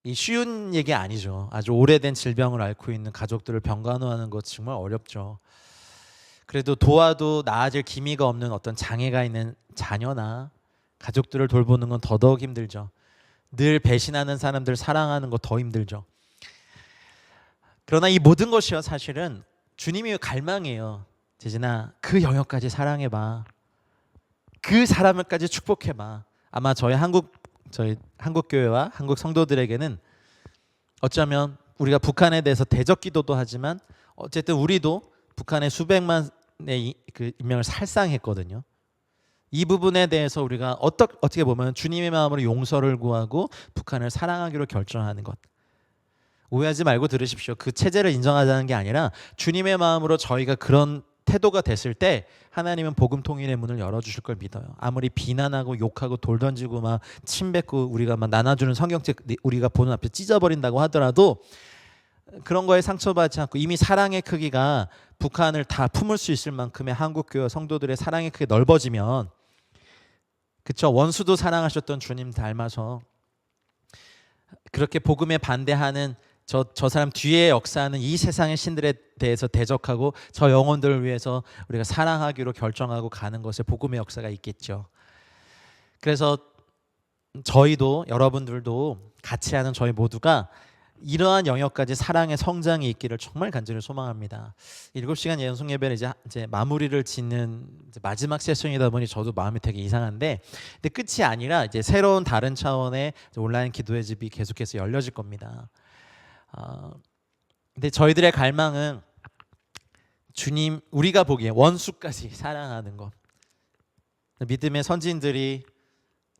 이 쉬운 얘기 아니죠. 아주 오래된 질병을 앓고 있는 가족들을 병간호하는 것 정말 어렵죠. 그래도 도와도 나아질 기미가 없는 어떤 장애가 있는 자녀나 가족들을 돌보는 건 더더욱 힘들죠. 늘 배신하는 사람들 사랑하는 거 더 힘들죠. 그러나 이 모든 것이요, 사실은 주님이 갈망이에요. 재진아, 그 영역까지 사랑해봐. 그 사람을까지 축복해봐. 아마 저희 한국 교회와 한국 성도들에게는 어쩌면 우리가 북한에 대해서 대적 기도도 하지만 어쨌든 우리도 북한의 수백만의 그 인명을 살상했거든요. 이 부분에 대해서 우리가 어떻게 보면 주님의 마음으로 용서를 구하고 북한을 사랑하기로 결정하는 것. 오해하지 말고 들으십시오. 그 체제를 인정하자는 게 아니라 주님의 마음으로 저희가 그런 태도가 됐을 때 하나님은 복음 통일의 문을 열어주실 걸 믿어요. 아무리 비난하고 욕하고 돌 던지고 침 뱉고 우리가 나눠주는 성경책 우리가 보는 앞에 찢어버린다고 하더라도 그런 거에 상처받지 않고 이미 사랑의 크기가 북한을 다 품을 수 있을 만큼의 한국교회 성도들의 사랑의 크기가 넓어지면, 그쵸, 원수도 사랑하셨던 주님 닮아서 그렇게 복음에 반대하는 저 사람 뒤에 역사하는 이 세상의 신들에 대해서 대적하고 저 영혼들을 위해서 우리가 사랑하기로 결정하고 가는 것에 복음의 역사가 있겠죠. 그래서 저희도 여러분들도 같이 하는 저희 모두가 이러한 영역까지 사랑의 성장이 있기를 정말 간절히 소망합니다. 7시간 연속 예배를 이제 마무리를 짓는 이제 마지막 세션이다 보니 저도 마음이 되게 이상한데, 근데 끝이 아니라 이제 새로운 다른 차원의 온라인 기도의 집이 계속해서 열려질 겁니다. 근데 저희들의 갈망은 주님, 우리가 보기에 원수까지 사랑하는 것. 믿음의 선진들이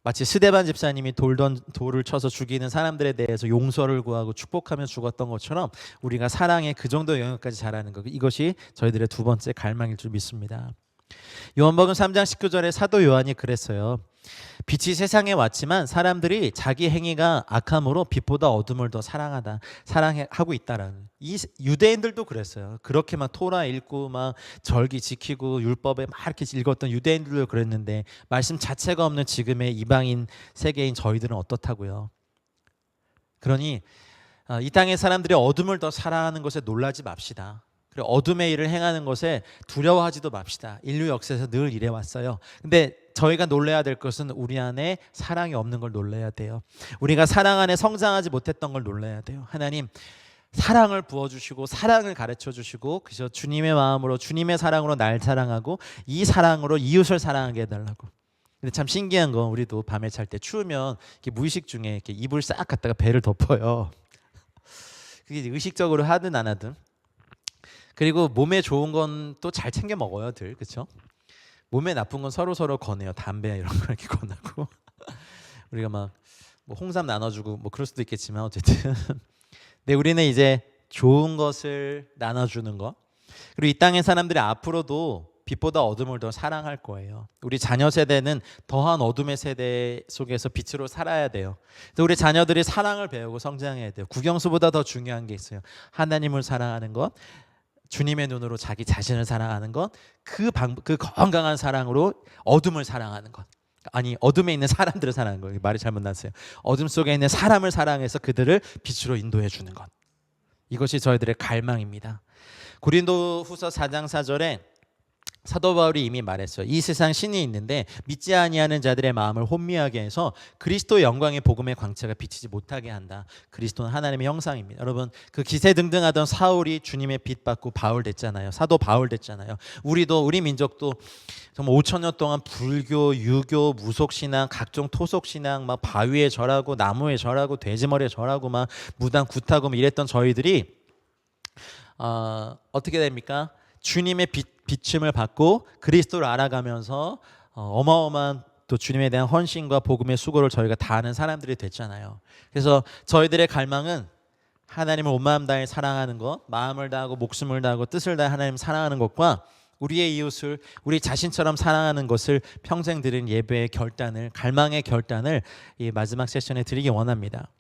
마치 스데반 집사님이 돌을 쳐서 죽이는 사람들에 대해서 용서를 구하고 축복하며 죽었던 것처럼 우리가 사랑의 그 정도 영역까지 자라는 것, 이것이 저희들의 두 번째 갈망일 줄 믿습니다. 요한복음 3장 19절에 사도 요한이 그랬어요. 빛이 세상에 왔지만 사람들이 자기 행위가 악함으로 빛보다 어둠을 더 사랑하고 있다라는. 이 유대인들도 그랬어요. 그렇게 막 토라 읽고 막 절기 지키고 율법에 막 이렇게 읽었던 유대인들도 그랬는데 말씀 자체가 없는 지금의 이방인 세계인 저희들은 어떻다고요? 그러니 이 땅의 사람들이 어둠을 더 사랑하는 것에 놀라지 맙시다. 그리고 어둠의 일을 행하는 것에 두려워하지도 맙시다. 인류 역사에서 늘 이래 왔어요. 근데 저희가 놀라야 될 것은 우리 안에 사랑이 없는 걸 놀라야 돼요. 우리가 사랑 안에 성장하지 못했던 걸 놀라야 돼요. 하나님 사랑을 부어주시고 사랑을 가르쳐주시고 그저 주님의 마음으로 주님의 사랑으로 날 사랑하고 이 사랑으로 이웃을 사랑하게 해달라고. 근데 참 신기한 건 우리도 밤에 잘 때 추우면 이렇게 무의식 중에 이렇게 이불 싹 갖다가 배를 덮어요. 그게 의식적으로 하든 안 하든. 그리고 몸에 좋은 건 또 잘 챙겨 먹어요, 들. 그렇죠? 몸에 나쁜 건 서로 권해요. 담배 이런 거 이렇게 권하고 우리가 막 뭐 홍삼 나눠주고 뭐 그럴 수도 있겠지만 어쨌든 근데 우리는 이제 좋은 것을 나눠주는 것, 그리고 이 땅의 사람들이 앞으로도 빛보다 어둠을 더 사랑할 거예요. 우리 자녀 세대는 더한 어둠의 세대 속에서 빛으로 살아야 돼요. 우리 자녀들이 사랑을 배우고 성장해야 돼요. 국영수보다 더 중요한 게 있어요. 하나님을 사랑하는 것, 주님의 눈으로 자기 자신을 사랑하는 것, 그 건강한 사랑으로 어둠을 사랑하는 것. 아니, 어둠에 있는 사람들을 사랑하는 거. 말이 잘못 났어요. 어둠 속에 있는 사람을 사랑해서 그들을 빛으로 인도해 주는 것. 이것이 저희들의 갈망입니다. 고린도후서 4장 4절에 사도 바울이 이미 말했어요. 이 세상 신이 있는데 믿지 아니하는 자들의 마음을 혼미하게 해서 그리스도 영광의 복음의 광채가 비치지 못하게 한다. 그리스도는 하나님의 형상입니다. 여러분, 그 기세등등하던 사울이 주님의 빛 받고 바울 됐잖아요. 사도 바울 됐잖아요. 우리 민족도 정말 5,000년 동안 불교, 유교, 무속신앙, 각종 토속신앙, 막 바위에 절하고 나무에 절하고 돼지머리에 절하고 막 무당 굿하고 막 이랬던 저희들이 어떻게 됩니까? 주님의 비춤을 받고 그리스도를 알아가면서 어마어마한 또 주님에 대한 헌신과 복음의 수고를 저희가 다하는 사람들이 됐잖아요. 그래서 저희들의 갈망은 하나님을 온 마음 다해 사랑하는 것, 마음을 다하고 목숨을 다하고 뜻을 다해 하나님 사랑하는 것과 우리의 이웃을 우리 자신처럼 사랑하는 것을 평생 드린 예배의 결단을, 갈망의 결단을 이 마지막 세션에 드리기 원합니다.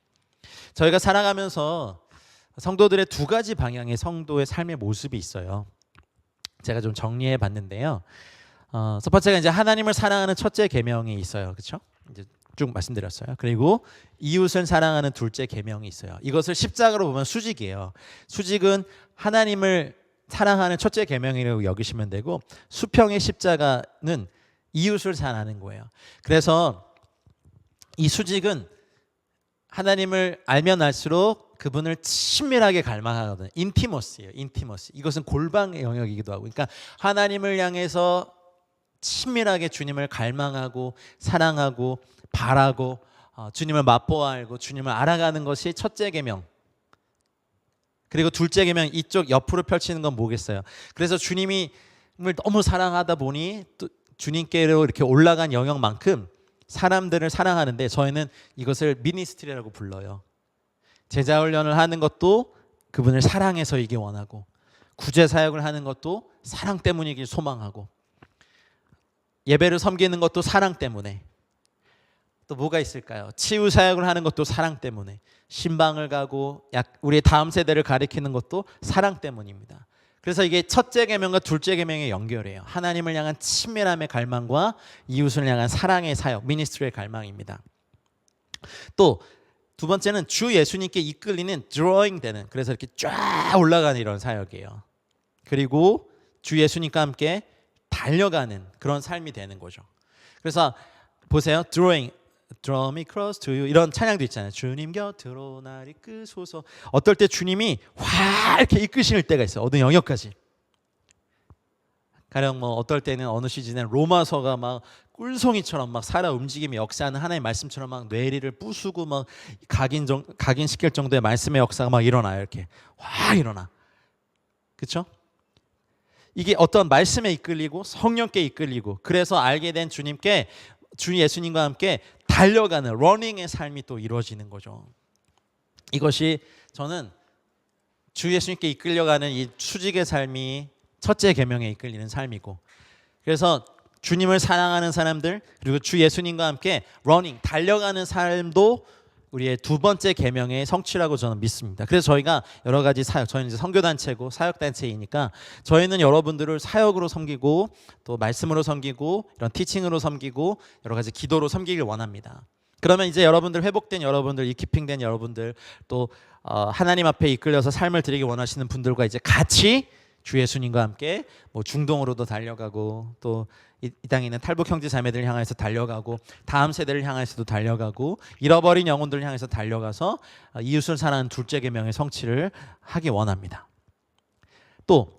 저희가 살아가면서 성도들의 두 가지 방향의 성도의 삶의 모습이 있어요. 제가 좀 정리해 봤는데요. 첫 번째가 이제 하나님을 사랑하는 첫째 계명이 있어요. 그렇죠? 이제 쭉 말씀드렸어요. 그리고 이웃을 사랑하는 둘째 계명이 있어요. 이것을 십자가로 보면 수직이에요. 수직은 하나님을 사랑하는 첫째 계명이라고 여기시면 되고, 수평의 십자가는 이웃을 사랑하는 거예요. 그래서 이 수직은 하나님을 알면 알수록 그분을 친밀하게 갈망하거든요. 인티머시예요. 인티머시. 이것은 골방의 영역이기도 하고, 그러니까 하나님을 향해서 친밀하게 주님을 갈망하고 사랑하고 바라고 주님을 맛보아 알고 주님을 알아가는 것이 첫째 계명. 그리고 둘째 계명, 이쪽 옆으로 펼치는 건 뭐겠어요? 그래서 주님을 너무 사랑하다 보니 또 주님께로 이렇게 올라간 영역만큼 사람들을 사랑하는데, 저희는 이것을 미니스트리라고 불러요. 제자 훈련을 하는 것도 그분을 사랑해서이기 원하고, 구제 사역을 하는 것도 사랑 때문이길 소망하고, 예배를 섬기는 것도 사랑 때문에, 또 뭐가 있을까요? 치유 사역을 하는 것도 사랑 때문에, 신방을 가고 우리의 다음 세대를 가리키는 것도 사랑 때문입니다. 그래서 이게 첫째 계명과 둘째 계명의 연결이에요. 하나님을 향한 친밀함의 갈망과 이웃을 향한 사랑의 사역, 미니스트리의 갈망입니다. 또 두 번째는 주 예수님께 이끌리는 drawing 되는, 그래서 이렇게 쫙 올라가는 이런 사역이에요. 그리고 주 예수님과 함께 달려가는 그런 삶이 되는 거죠. 그래서 보세요. drawing, draw me close to you 이런 찬양도 있잖아요. 주님 곁으로 날 이끄소서. 어떨 때 주님이 확 이렇게 이끄실 때가 있어요. 어느 영역까지. 가령 뭐 어떨 때는 어느 시즌에 로마서가 막 꿀송이처럼 막 살아 움직임이 역사하는 하나님의 말씀처럼 막 뇌리를 부수고 막 각인시킬 정도의 말씀의 역사가 막 일어나요. 이렇게 확 일어나. 그렇죠? 이게 어떤 말씀에 이끌리고 성령께 이끌리고, 그래서 알게 된 주님께, 주 예수님과 함께 달려가는 러닝의 삶이 또 이루어지는 거죠. 이것이 저는 주 예수님께 이끌려가는 이 수직의 삶이 첫째 계명에 이끌리는 삶이고, 그래서 주님을 사랑하는 사람들 그리고 주 예수님과 함께 러닝 달려가는 삶도 우리의 두 번째 계명의 성취라고 저는 믿습니다. 그래서 저희가 여러 가지 사역, 저희는 이제 선교단체고 사역단체이니까 저희는 여러분들을 사역으로 섬기고 또 말씀으로 섬기고 이런 티칭으로 섬기고 여러 가지 기도로 섬기길 원합니다. 그러면 이제 여러분들 회복된 여러분들, 이키핑된 여러분들, 또 하나님 앞에 이끌려서 삶을 드리기 원하시는 분들과 이제 같이 주 예수님과 함께 뭐 중동으로도 달려가고 또 이 땅에 있는 탈북 형제 자매들을 향해서 달려가고 다음 세대를 향해서도 달려가고 잃어버린 영혼들을 향해서 달려가서 이웃을 사랑하는 둘째 계명의 성취를 하기 원합니다. 또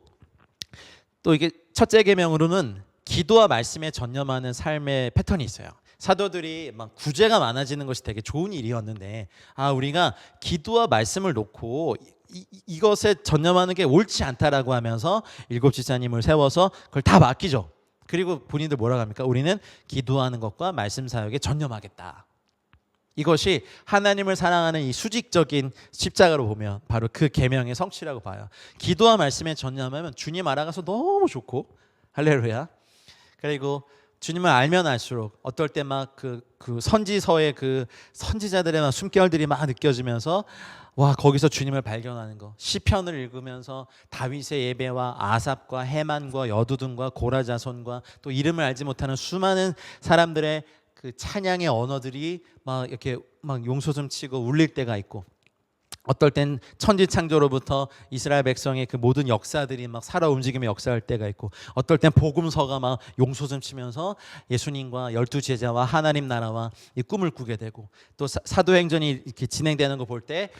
이게 첫째 계명으로는 기도와 말씀에 전념하는 삶의 패턴이 있어요. 사도들이 막 구제가 많아지는 것이 되게 좋은 일이었는데, 우리가 기도와 말씀을 놓고 이것에 전념하는 게 옳지 않다라고 하면서 일곱 지사님을 세워서 그걸 다 맡기죠. 그리고 본인들 뭐라고 합니까? 우리는 기도하는 것과 말씀 사역에 전념하겠다. 이것이 하나님을 사랑하는 이 수직적인 십자가로 보면 바로 그 계명의 성취라고 봐요. 기도와 말씀에 전념하면 주님 알아가서 너무 좋고, 할렐루야. 그리고 주님을 알면 알수록 어떨 때 막 그 선지서의 그 선지자들의 막 숨결들이 막 느껴지면서 와, 거기서 주님을 발견하는 거. 시편을 읽으면서 다윗의 예배와 아삽과 헤만과 여두둔과 고라자손과 또 이름을 알지 못하는 수많은 사람들의 그 찬양의 언어들이 막 이렇게 막 용솟음 치고 울릴 때가 있고, 어떨 땐 천지창조로부터 이스라엘 백성의 그 모든 역사들이 막 살아 움직이며 역사할 때가 있고, 어떨 땐 복음서가 막 용솟음 치면서 예수님과 12 제자와 하나님 나라와 이 꿈을 꾸게 되고, 또 사도행전이 이렇게 진행되는 거 볼 때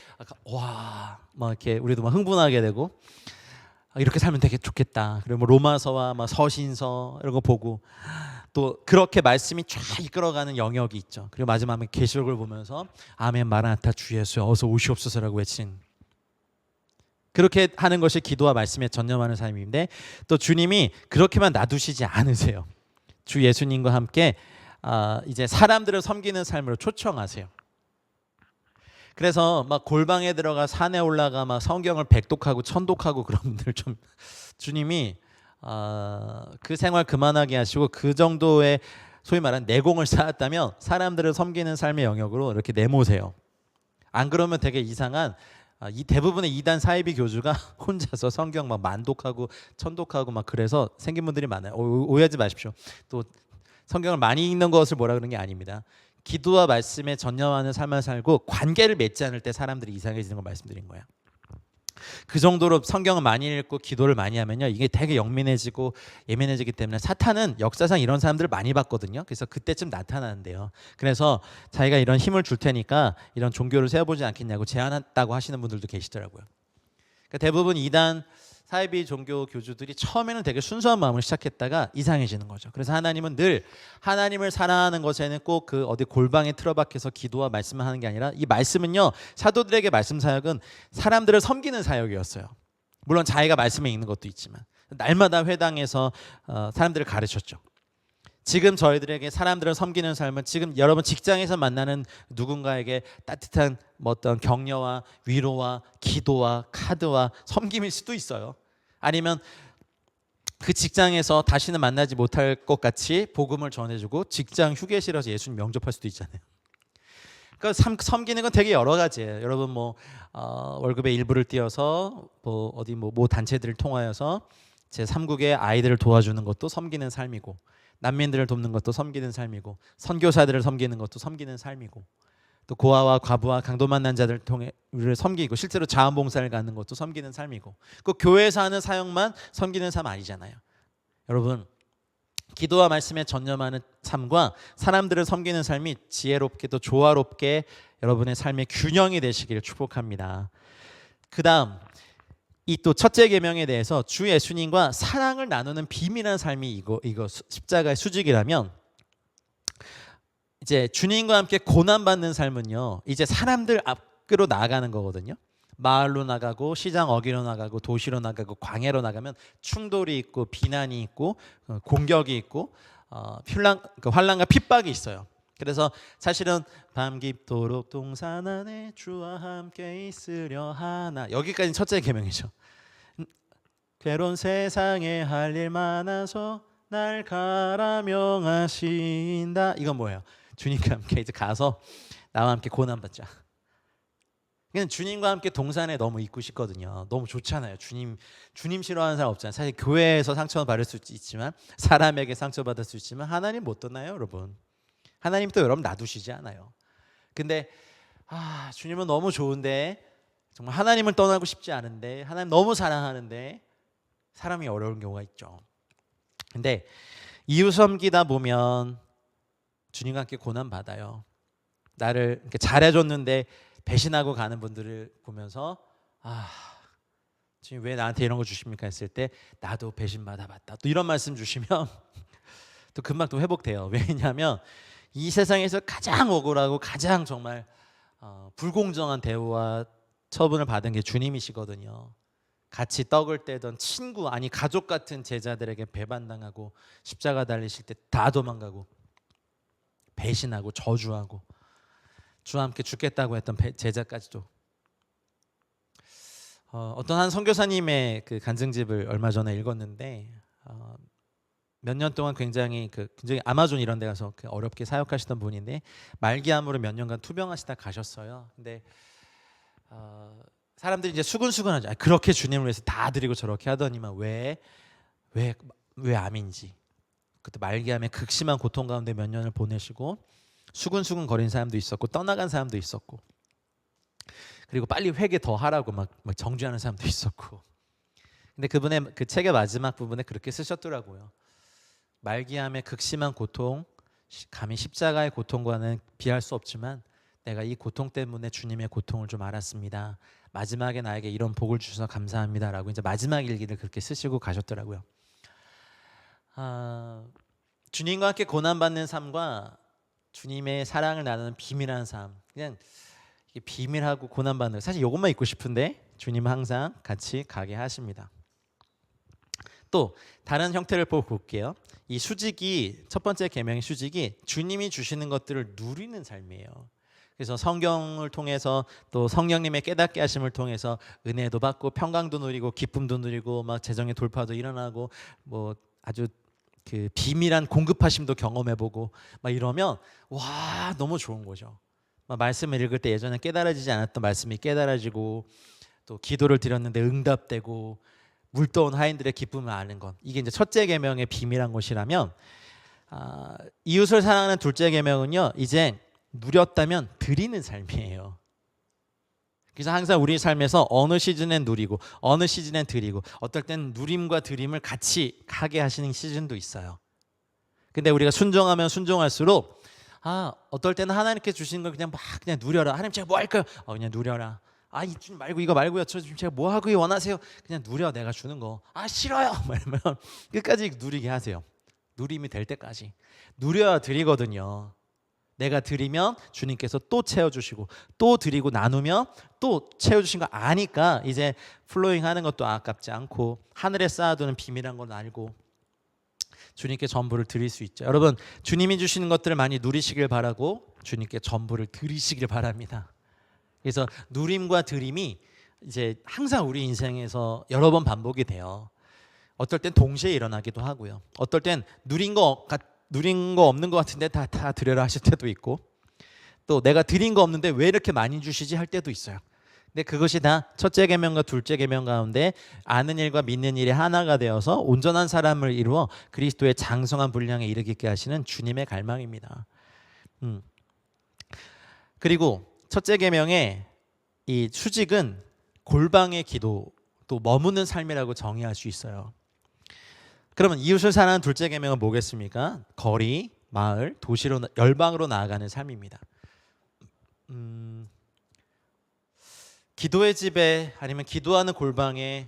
와, 막 이렇게 우리도 막 흥분하게 되고, 이렇게 살면 되게 좋겠다. 그리고 뭐 로마서와 막 서신서 이런 거 보고, 또 그렇게 말씀이 쫙 이끌어가는 영역이 있죠. 그리고 마지막에 계시록을 보면서 아멘 마라나타 주 예수여 어서 오시옵소서라고 외친, 그렇게 하는 것이 기도와 말씀에 전념하는 삶인데, 또 주님이 그렇게만 놔두시지 않으세요. 주 예수님과 함께 이제 사람들을 섬기는 삶으로 초청하세요. 그래서 막 골방에 들어가 산에 올라가 막 성경을 백독하고 천독하고 그런 분들 좀 주님이 그 생활 그만하게 하시고, 그 정도의 소위 말하는 내공을 쌓았다면 사람들을 섬기는 삶의 영역으로 이렇게 내모세요. 안 그러면 되게 이상한, 이 대부분의 이단 사이비 교주가 혼자서 성경 막 만독하고 천독하고 막 그래서 생긴 분들이 많아요. 오해하지 마십시오. 또 성경을 많이 읽는 것을 뭐라 그러는 게 아닙니다. 기도와 말씀에 전념하는 삶을 살고 관계를 맺지 않을 때 사람들이 이상해지는 걸 말씀드린 거예요. 그 정도로 성경을 많이 읽고 기도를 많이 하면요, 이게 되게 영민해지고 예민해지기 때문에 사탄은 역사상 이런 사람들을 많이 봤거든요. 그래서 그때쯤 나타나는데요. 그래서 자기가 이런 힘을 줄 테니까 이런 종교를 세워보지 않겠냐고 제안했다고 하시는 분들도 계시더라고요. 그러니까 대부분 이단 사이비 종교 교주들이 처음에는 되게 순수한 마음으로 시작했다가 이상해지는 거죠. 그래서 하나님은 늘 하나님을 사랑하는 것에는 꼭 그 어디 골방에 틀어박혀서 기도와 말씀을 하는 게 아니라, 이 말씀은요, 사도들에게 말씀 사역은 사람들을 섬기는 사역이었어요. 물론 자기가 말씀에 읽는 것도 있지만 날마다 회당에서 사람들을 가르쳤죠. 지금 저희들에게 사람들을 섬기는 삶은 지금 여러분 직장에서 만나는 누군가에게 따뜻한 뭐 어떤 격려와 위로와 기도와 카드와 섬김일 수도 있어요. 아니면 그 직장에서 다시는 만나지 못할 것 같이 복음을 전해주고 직장 휴게실에서 예수님 영접할 수도 있잖아요. 그러니까 섬기는 건 되게 여러 가지예요. 여러분 뭐 월급의 일부를 띄어서 뭐 어디 모 단체들을 통하여서 제3국의 아이들을 도와주는 것도 섬기는 삶이고, 난민들을 돕는 것도 섬기는 삶이고, 선교사들을 섬기는 것도 섬기는 삶이고, 또 고아와 과부와 강도 만난 자들 통해 우리를 섬기고 실제로 자원봉사를 가는 것도 섬기는 삶이고 그 교회에서 하는 사역만 섬기는 삶 아니잖아요. 여러분 기도와 말씀에 전념하는 삶과 사람들을 섬기는 삶이 지혜롭게도 조화롭게 여러분의 삶의 균형이 되시기를 축복합니다. 그 다음 이 또 첫째 계명에 대해서 주 예수님과 사랑을 나누는 비밀한 삶이 이거 십자가의 수직이라면 이제 주님과 함께 고난받는 삶은요 이제 사람들 앞으로 나아가는 거거든요. 마을로 나가고 시장 어귀로 나가고 도시로 나가고 광야로 나가면 충돌이 있고 비난이 있고 공격이 있고 환난과 핍박이 있어요. 그래서 사실은 밤 깊도록 동산 안에 주와 함께 있으려 하나 여기까지 첫째 계명이죠. 괴로운 세상에 할 일 많아서 날 가라 명하신다. 이건 뭐예요? 주님과 함께 이제 가서 나와 함께 고난받자. 그냥 주님과 함께 동산에 너무 있고 싶거든요. 너무 좋잖아요. 주님 싫어하는 사람 없잖아요. 사실 교회에서 상처받을 수 있지만 사람에게 상처받을 수 있지만 하나님 못 떠나요, 여러분. 하나님 또 여러분 놔두시지 않아요. 근데 주님은 너무 좋은데 정말 하나님을 떠나고 싶지 않은데 하나님 너무 사랑하는데 사람이 어려운 경우가 있죠. 근데 이웃 섬기다 보면 주님과 함께 고난 받아요. 나를 이렇게 잘해줬는데 배신하고 가는 분들을 보면서 주님 왜 나한테 이런 거 주십니까 했을 때 나도 배신받아 봤다. 또 이런 말씀 주시면 또 금방 또 회복돼요. 왜냐하면 이 세상에서 가장 억울하고 가장 정말 불공정한 대우와 처분을 받은 게 주님이시거든요. 같이 떡을 떼던 친구 아니 가족 같은 제자들에게 배반당하고 십자가 달리실 때 다 도망가고 배신하고 저주하고 주와 함께 죽겠다고 했던 제자까지도 어떤 한 선교사님의 그 간증집을 얼마 전에 읽었는데 몇 년 동안 굉장히 아마존 이런 데 가서 어렵게 사역하시던 분인데 말기암으로 몇 년간 투병하시다 가셨어요. 근데 사람들이 이제 수근수근하죠. 그렇게 주님을 위해서 다 드리고 저렇게 하더니만 왜 암인지 그때 말기암의 극심한 고통 가운데 몇 년을 보내시고 수근수근 거린 사람도 있었고 떠나간 사람도 있었고 그리고 빨리 회개 더 하라고 막 정죄하는 사람도 있었고 근데 그분의 그 책의 마지막 부분에 그렇게 쓰셨더라고요. 말기암의 극심한 고통 감히 십자가의 고통과는 비할 수 없지만 내가 이 고통 때문에 주님의 고통을 좀 알았습니다. 마지막에 나에게 이런 복을 주셔서 감사합니다라고 이제 마지막 일기를 그렇게 쓰시고 가셨더라고요. 주님과 함께 고난받는 삶과 주님의 사랑을 나누는 비밀한 삶 그냥 비밀하고 고난받는 사실 이것만 있고 싶은데 주님은 항상 같이 가게 하십니다. 또 다른 형태를 보고 볼게요. 이 수직이 첫 번째 계명의 수직이 주님이 주시는 것들을 누리는 삶이에요. 그래서 성경을 통해서 또 성령님의 깨닫게 하심을 통해서 은혜도 받고 평강도 누리고 기쁨도 누리고 막 재정의 돌파도 일어나고 뭐 아주 그 비밀한 공급하심도 경험해보고 막 이러면 와 너무 좋은 거죠. 막 말씀을 읽을 때 예전에 깨달아지지 않았던 말씀이 깨달아지고 또 기도를 드렸는데 응답되고 물떠온 하인들의 기쁨을 아는 것 이게 이제 첫째 계명의 비밀한 것이라면 이웃을 사랑하는 둘째 계명은요 이제 누렸다면 드리는 삶이에요. 그래서 항상 우리 삶에서 어느 시즌엔 누리고 어느 시즌엔 드리고 어떨 땐 누림과 드림을 같이 하게 하시는 시즌도 있어요. 근데 우리가 순종하면 순종할수록 어떨 때는 하나님께 주신 걸 그냥 막 그냥 누려라. 하나님 제가 뭐 할까요? 그냥 누려라. 이 주님 말고 이거 말고요. 저 지금 제가 뭐 하기 원하세요? 그냥 누려 내가 주는 거. 싫어요. 이러면 끝까지 누리게 하세요. 누림이 될 때까지 누려야 드리거든요. 내가 드리면 주님께서 또 채워주시고 또 드리고 나누면 또 채워주신 거 아니까 이제 플로잉하는 것도 아깝지 않고 하늘에 쌓아두는 비밀한 건 알고 주님께 전부를 드릴 수 있죠. 여러분 주님이 주시는 것들을 많이 누리시길 바라고 주님께 전부를 드리시길 바랍니다. 그래서 누림과 드림이 이제 항상 우리 인생에서 여러 번 반복이 돼요. 어떨 땐 동시에 일어나기도 하고요. 어떨 땐 누린 거 없는 것 같은데 다 드려라 하실 때도 있고 또 내가 드린 거 없는데 왜 이렇게 많이 주시지 할 때도 있어요. 근데 그것이 다 첫째 계명과 둘째 계명 가운데 아는 일과 믿는 일이 하나가 되어서 온전한 사람을 이루어 그리스도의 장성한 분량에 이르게 하시는 주님의 갈망입니다. 그리고 첫째 계명에 이 수직은 골방의 기도 또 머무는 삶이라고 정의할 수 있어요. 그러면 이웃을 사랑하는 둘째 계명은 뭐겠습니까? 거리, 마을, 도시로 열방으로 나아가는 삶입니다. 기도의 집에 아니면 기도하는 골방에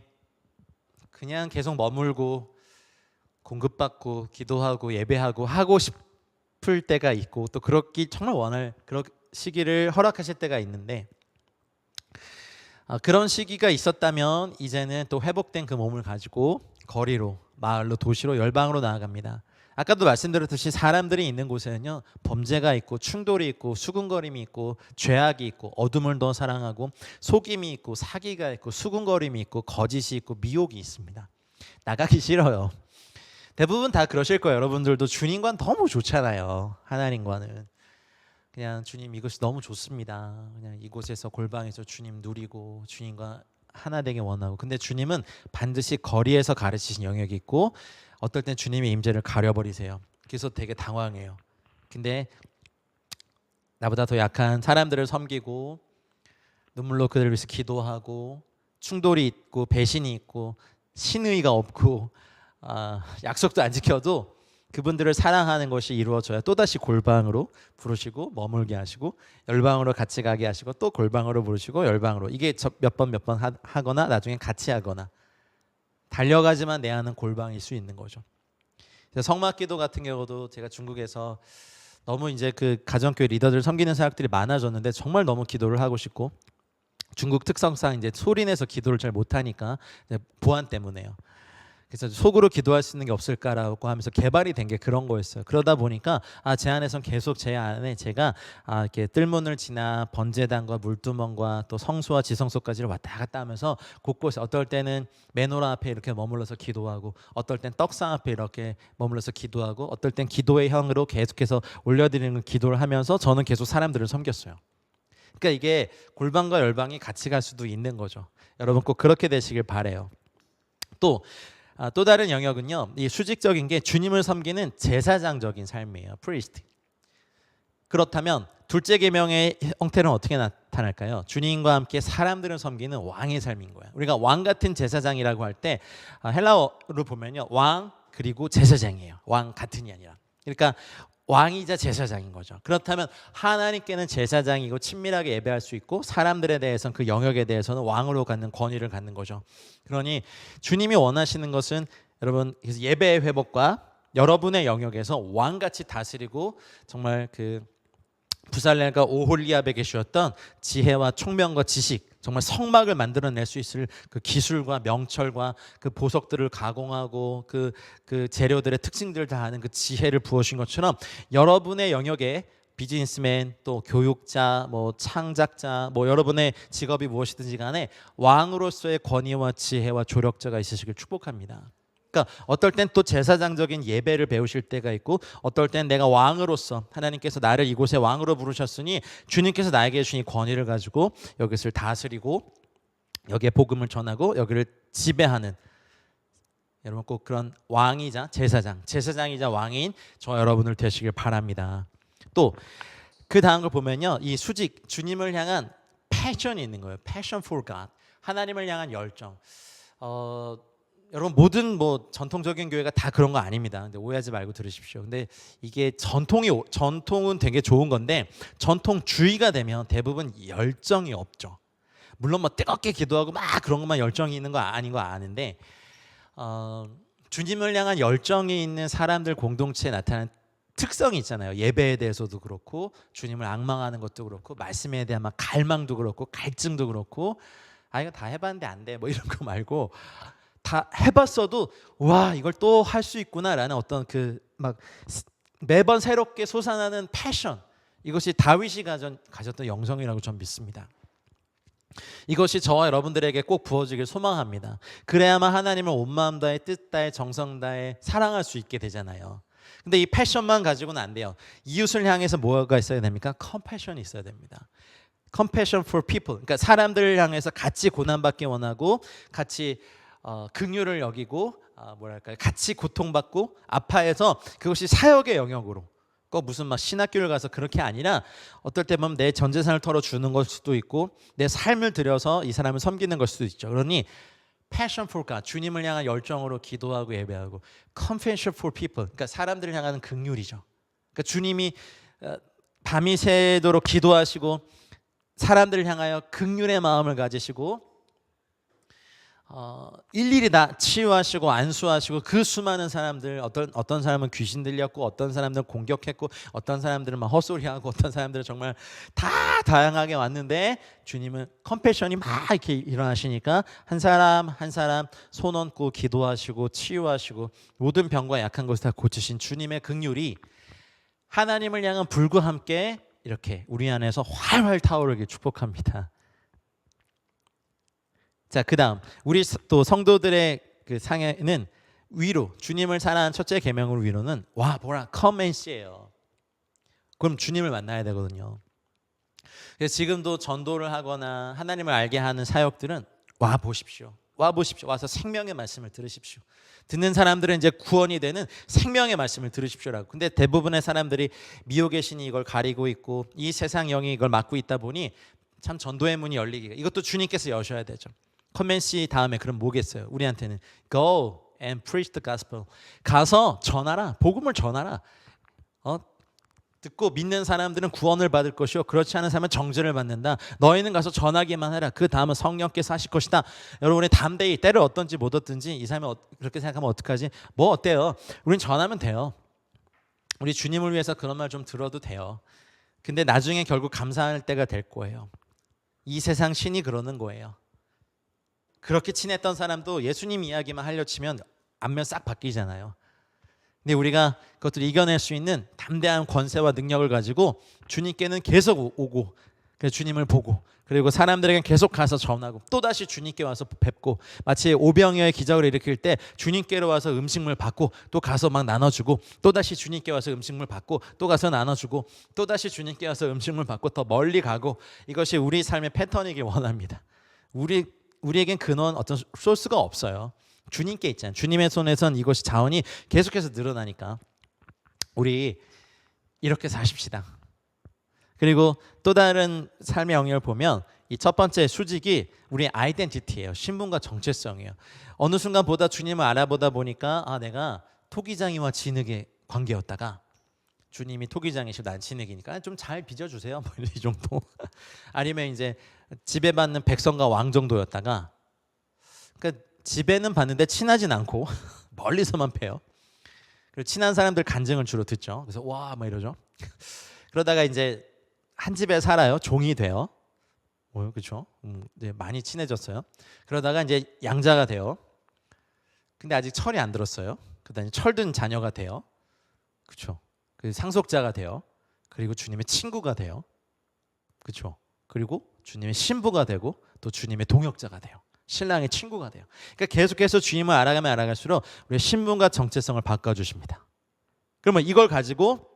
그냥 계속 머물고 공급받고 기도하고 예배하고 하고 싶을 때가 있고 또 그렇기 정말 그런 시기를 허락하실 때가 있는데 그런 시기가 있었다면 이제는 또 회복된 그 몸을 가지고 거리로 마을로 도시로 열방으로 나아갑니다. 아까도 말씀드렸듯이 사람들이 있는 곳에는요 범죄가 있고 충돌이 있고 수군거림이 있고 죄악이 있고 어둠을 더 사랑하고 속임이 있고 사기가 있고 수군거림이 있고 거짓이 있고 미혹이 있습니다. 나가기 싫어요. 대부분 다 그러실 거예요. 여러분들도 주님과는 너무 좋잖아요. 하나님과는 그냥 주님 이것이 너무 좋습니다. 그냥 이곳에서 골방에서 주님 누리고 주님과 하나 되게 원하고 근데 주님은 반드시 거리에서 가르치신 영역이 있고 어떨 땐 주님의 임재를 가려버리세요. 그래서 되게 당황해요. 근데 나보다 더 약한 사람들을 섬기고 눈물로 그들을 위해서 기도하고 충돌이 있고 배신이 있고 신의가 없고 약속도 안 지켜도 그분들을 사랑하는 것이 이루어져야 또다시 골방으로 부르시고 머물게 하시고 열방으로 같이 가게 하시고 또 골방으로 부르시고 열방으로 이게 몇 번 하거나 나중에 같이 하거나 달려가지만 내 안은 골방일 수 있는 거죠. 성막기도 같은 경우도 제가 중국에서 너무 이제 그 가정교회 리더들 섬기는 사역들이 많아졌는데 정말 너무 기도를 하고 싶고 중국 특성상 이제 소리내서 기도를 잘 못하니까 보안 때문에요. 그래서 속으로 기도할 수 있는 게 없을까라고 하면서 개발이 된 게 그런 거였어요. 그러다 보니까 제 안에선 계속 제 안에 제가 이렇게 뜰문을 지나 번제단과 물두멍과 또 성소와 지성소까지를 왔다 갔다 하면서 곳곳에 어떨 때는 메노라 앞에 이렇게 머물러서 기도하고 어떨 땐 떡상 앞에 이렇게 머물러서 기도하고 어떨 땐 기도의 향으로 계속해서 올려드리는 기도를 하면서 저는 계속 사람들을 섬겼어요. 그러니까 이게 골방과 열방이 같이 갈 수도 있는 거죠. 여러분 꼭 그렇게 되시길 바래요. 또 다른 영역은요. 이 수직적인 게 주님을 섬기는 제사장적인 삶이에요. priest. 그렇다면 둘째 계명의 형태는 어떻게 나타날까요? 주님과 함께 사람들을 섬기는 왕의 삶인 거예요. 우리가 왕 같은 제사장이라고 할 때 헬라어로 보면요. 왕 그리고 제사장이에요. 왕 같은이 아니라. 그러니까 왕이자 제사장인 거죠. 그렇다면 하나님께는 제사장이고 친밀하게 예배할 수 있고 사람들에 대해서는 그 영역에 대해서는 왕으로 갖는 권위를 갖는 거죠. 그러니 주님이 원하시는 것은 여러분 예배의 회복과 여러분의 영역에서 왕같이 다스리고 정말 그 부살렐과 오홀리압에 계셨던 지혜와 총명과 지식 정말 성막을 만들어낼 수 있을 그 기술과 명철과 그 보석들을 가공하고 그 재료들의 특징들을 다 아는 그 지혜를 부어주신 것처럼 여러분의 영역에 비즈니스맨 또 교육자 뭐 창작자 뭐 여러분의 직업이 무엇이든지 간에 왕으로서의 권위와 지혜와 조력자가 있으시길 축복합니다. 그러니까 어떨 땐 또 제사장적인 예배를 배우실 때가 있고 어떨 땐 내가 왕으로서 하나님께서 나를 이곳에 왕으로 부르셨으니 주님께서 나에게 주신 권위를 가지고 여기를 다스리고 여기에 복음을 전하고 여기를 지배하는 여러분 꼭 그런 왕이자 제사장이자 왕인 저 여러분을 되시길 바랍니다. 또 그 다음 걸 보면요. 이 수직 주님을 향한 패션이 있는 거예요. Passion for God. 하나님을 향한 열정. 여러분 모든 뭐 전통적인 교회가 다 그런 거 아닙니다. 근데 오해하지 말고 들으십시오. 근데 이게 전통은 되게 좋은 건데 전통주의가 되면 대부분 열정이 없죠. 물론 뭐 뜨겁게 기도하고 막 그런 것만 열정이 있는 거 아닌 거 아는데 주님을 향한 열정이 있는 사람들 공동체에 나타나는 특성이 있잖아요. 예배에 대해서도 그렇고 주님을 앙망하는 것도 그렇고 말씀에 대한 막 갈망도 그렇고 갈증도 그렇고 이거 다 해봤는데 안 돼 뭐 이런 거 말고 다 해봤어도 와 이걸 또 할 수 있구나라는 어떤 그 막 매번 새롭게 솟아나는 패션 이것이 다윗이 가졌던 영성이라고 전 믿습니다. 이것이 저와 여러분들에게 꼭 부어지길 소망합니다. 그래야만 하나님을 온 마음 다해 뜻 다해 정성 다해 사랑할 수 있게 되잖아요. 근데 이 패션만 가지고는 안 돼요. 이웃을 향해서 뭐가 있어야 됩니까? 컴패션이 있어야 됩니다. Compassion for people. 그러니까 사람들을 향해서 같이 고난받기 원하고 같이 긍휼을 여기고 같이 고통받고 아파해서 그것이 사역의 영역으로 꼭 무슨 막 신학교를 가서 그렇게 아니라 어떨 때 보면 내 전 재산을 털어주는 걸 수도 있고 내 삶을 들여서 이 사람을 섬기는 걸 수도 있죠. 그러니 passion for God, 주님을 향한 열정으로 기도하고 예배하고 compassion for people, 그러니까 사람들을 향하는 긍휼이죠. 그러니까 주님이 밤이 새도록 기도하시고 사람들을 향하여 긍휼의 마음을 가지시고 일일이 다 치유하시고 안수하시고 그 수많은 사람들, 어떤 사람은 귀신 들렸고 어떤 사람들은 공격했고 어떤 사람들은 막 헛소리하고 어떤 사람들은 정말 다 다양하게 왔는데 주님은 컴패션이 막 이렇게 일어나시니까 한 사람 한 사람 손 얹고 기도하시고 치유하시고 모든 병과 약한 것을 다 고치신 주님의 긍휼이 하나님을 향한 불과 함께 이렇게 우리 안에서 활활 타오르게 축복합니다. 자, 그다음 우리 또 성도들의 그 상에는 위로, 주님을 사랑하는 첫째 계명으로 위로는 와 보라 come and see예요. 그럼 주님을 만나야 되거든요. 그래서 지금도 전도를 하거나 하나님을 알게 하는 사역들은 와 보십시오. 와 보십시오. 와서 생명의 말씀을 들으십시오. 듣는 사람들은 이제 구원이 되는 생명의 말씀을 들으십시오라고. 근데 대부분의 사람들이 미혹의 신이 이걸 가리고 있고 이 세상 영이 이걸 막고 있다 보니 참 전도의 문이 열리기가, 이것도 주님께서 여셔야 되죠. 컨벤시 다음에 그럼 뭐겠어요? 우리한테는 go and preach the gospel. 가서 전하라. 복음을 전하라. 듣고 믿는 사람들은 구원을 받을 것이요 그렇지 않은 사람은 정죄를 받는다. 너희는 가서 전하기만 해라. 그 다음은 성령께서 하실 것이다. 여러분의 담대히 때를 얻든지 못 얻든지 이 사람이 그렇게 생각하면 어떡하지? 뭐 어때요? 우린 전하면 돼요. 우리 주님을 위해서 그런 말 좀 들어도 돼요. 근데 나중에 결국 감사할 때가 될 거예요. 이 세상 신이 그러는 거예요. 그렇게 친했던 사람도 예수님 이야기만 하려 치면 안면 싹 바뀌잖아요. 근데 우리가 그것들을 이겨낼 수 있는 담대한 권세와 능력을 가지고 주님께는 계속 오고 그래서 주님을 보고 그리고 사람들에게 계속 가서 전하고 또다시 주님께 와서 뵙고 마치 오병이어의 기적을 일으킬 때 주님께로 와서 음식물 받고 또 가서 막 나눠주고 또다시 주님께 와서 음식물 받고 또 가서 나눠주고 또다시 주님께 와서 음식물 받고 더 멀리 가고 이것이 우리 삶의 패턴이길 원합니다. 우리에겐 근원 어떤 소스가 없어요. 주님께 있잖아요. 주님의 손에선 이것이 자원이 계속해서 늘어나니까 우리 이렇게 사십시다. 그리고 또 다른 삶의 영역을 보면 이 첫 번째 수직이 우리의 아이덴티티예요. 신분과 정체성이에요. 어느 순간 보다 주님을 알아보다 보니까 내가 토기장이와 진흙의 관계였다가 주님이 토기장이시고 난 진흙이니까 좀 잘 빚어주세요. 뭐 이 정도. 아니면 이제 지배받는 백성과 왕 정도였다가 그러니까 지배는 받는데 친하진 않고 멀리서만 패요. 그리고 친한 사람들 간증을 주로 듣죠. 그래서 와 막 이러죠. 그러다가 이제 한 집에 살아요. 종이 돼요. 그렇죠. 이제 많이 친해졌어요. 그러다가 이제 양자가 돼요. 근데 아직 철이 안 들었어요. 그다음에 철든 자녀가 돼요. 그렇죠. 그 상속자가 돼요. 그리고 주님의 친구가 돼요. 그렇죠. 그리고 주님의 신부가 되고 또 주님의 동역자가 돼요. 신랑의 친구가 돼요. 그러니까 계속해서 주님을 알아가면 알아갈수록 우리의 신분과 정체성을 바꿔주십니다. 그러면 이걸 가지고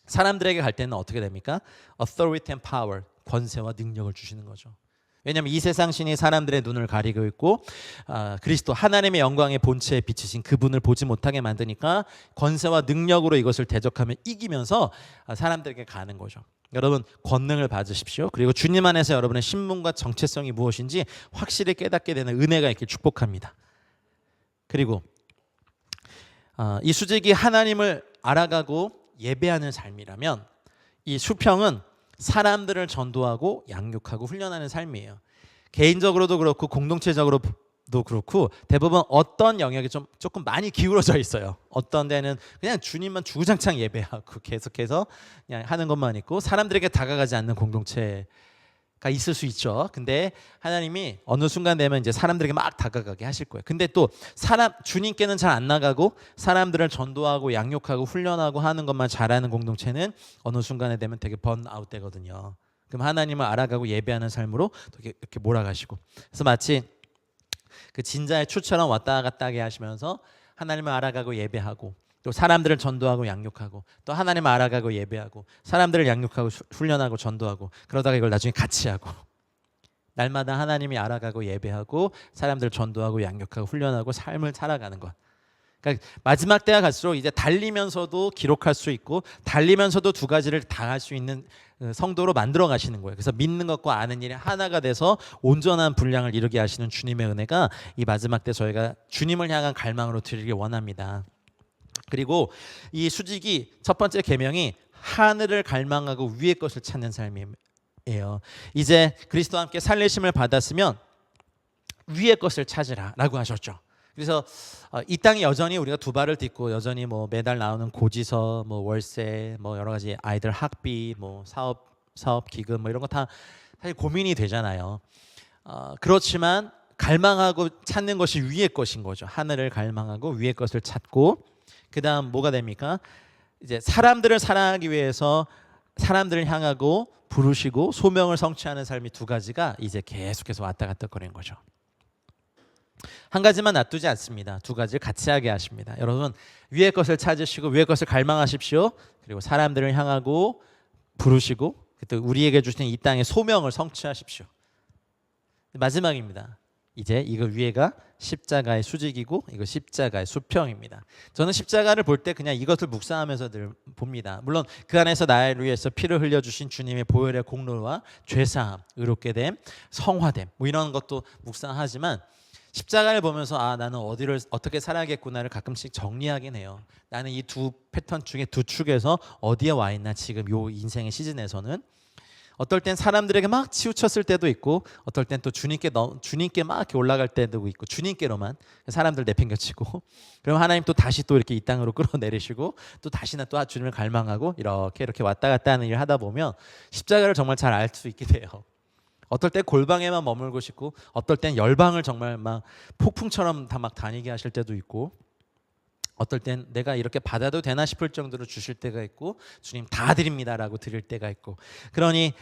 사람들에게 갈 때는 어떻게 됩니까? Authority and power, 권세와 능력을 주시는 거죠. 왜냐하면 이 세상 신이 사람들의 눈을 가리고 있고 그리스도 하나님의 영광의 본체에 비치신 그분을 보지 못하게 만드니까 권세와 능력으로 이것을 대적하며 이기면서 사람들에게 가는 거죠. 여러분 권능을 받으십시오. 그리고 주님 안에서 여러분의 신분과 정체성이 무엇인지 확실히 깨닫게 되는 은혜가 있길 축복합니다. 그리고 이 수직이 하나님을 알아가고 예배하는 삶이라면 이 수평은 사람들을 전도하고 양육하고 훈련하는 삶이에요. 개인적으로도 그렇고 공동체적으로도 그렇고 대부분 어떤 영역이 조금 많이 기울어져 있어요. 어떤 데는 그냥 주님만 주구장창 예배하고 계속해서 그냥 하는 것만 있고 사람들에게 다가가지 않는 공동체가 있을 수 있죠. 근데 하나님이 어느 순간 되면 이제 사람들에게 막 다가가게 하실 거예요. 근데 또 주님께는 잘 안 나가고 사람들을 전도하고 양육하고 훈련하고 하는 것만 잘하는 공동체는 어느 순간에 되면 되게 번아웃 되거든요. 그럼 하나님을 알아가고 예배하는 삶으로 이렇게 몰아가시고 그래서 마치 그 진자의 추처럼 왔다 갔다 하게 하시면서 하나님을 알아가고 예배하고 또 사람들을 전도하고 양육하고 또 하나님을 알아가고 예배하고 사람들을 양육하고 훈련하고 전도하고 그러다가 이걸 나중에 같이 하고 날마다 하나님이 알아가고 예배하고 사람들을 전도하고 양육하고 훈련하고 삶을 살아가는 것. 그러니까 마지막 때가 갈수록 이제 달리면서도 기록할 수 있고 달리면서도 두 가지를 다 할 수 있는 성도로 만들어 가시는 거예요. 그래서 믿는 것과 아는 일이 하나가 돼서 온전한 분량을 이루게 하시는 주님의 은혜가 이 마지막 때 저희가 주님을 향한 갈망으로 드리길 원합니다. 그리고 이 수직이 첫 번째 계명이 하늘을 갈망하고 위의 것을 찾는 삶이에요. 이제 그리스도와 함께 살리심을 받았으면 위의 것을 찾으라라고 하셨죠. 그래서 이 땅에 여전히 우리가 두 발을 딛고 여전히 뭐 매달 나오는 고지서, 뭐 월세, 뭐 여러 가지 아이들 학비, 뭐 사업 기금 뭐 이런 거 다 사실 고민이 되잖아요. 그렇지만 갈망하고 찾는 것이 위의 것인 거죠. 하늘을 갈망하고 위의 것을 찾고 그다음 뭐가 됩니까? 이제 사람들을 사랑하기 위해서 사람들을 향하고 부르시고 소명을 성취하는 삶이 두 가지가 이제 계속해서 왔다 갔다 거리는 거죠. 한 가지만 놔두지 않습니다. 두 가지를 같이 하게 하십니다. 여러분 위의 것을 찾으시고 위의 것을 갈망하십시오. 그리고 사람들을 향하고 부르시고 또 우리에게 주신 이 땅의 소명을 성취하십시오. 마지막입니다. 이제 이거 위에가 십자가의 수직이고 이거 십자가의 수평입니다. 저는 십자가를 볼 때 그냥 이것을 묵상하면서 늘 봅니다. 물론 그 안에서 나를 위해서 피를 흘려주신 주님의 보혈의 공로와 죄사함, 의롭게 됨, 성화됨 뭐 이런 것도 묵상하지만 십자가를 보면서 나는 어디를 어떻게 살아야겠구나를 가끔씩 정리하긴 해요. 나는 이 두 패턴 중에 두 축에서 어디에 와 있나 지금 요 인생의 시즌에서는 어떨 땐 사람들에게 막 치우쳤을 때도 있고 어떨 땐 또 주님께 막 이렇게 올라갈 때도 있고 주님께로만 사람들 내팽겨치고 그럼 하나님 또 다시 또 이렇게 이 땅으로 끌어내리시고 또 다시는 또 주님을 갈망하고 이렇게 왔다 갔다 하는 일을 하다 보면 십자가를 정말 잘 알 수 있게 돼요. 어떨 때 골방에만 머물고 싶고 어떨 땐 열방을 정말 막 폭풍처럼 다 막 다니게 하실 때도 있고 어떨 땐 내가 이렇게 받아도 되나 싶을 정도로 주실 때가 있고 주님 다 드립니다라고 드릴 때가 있고 그러니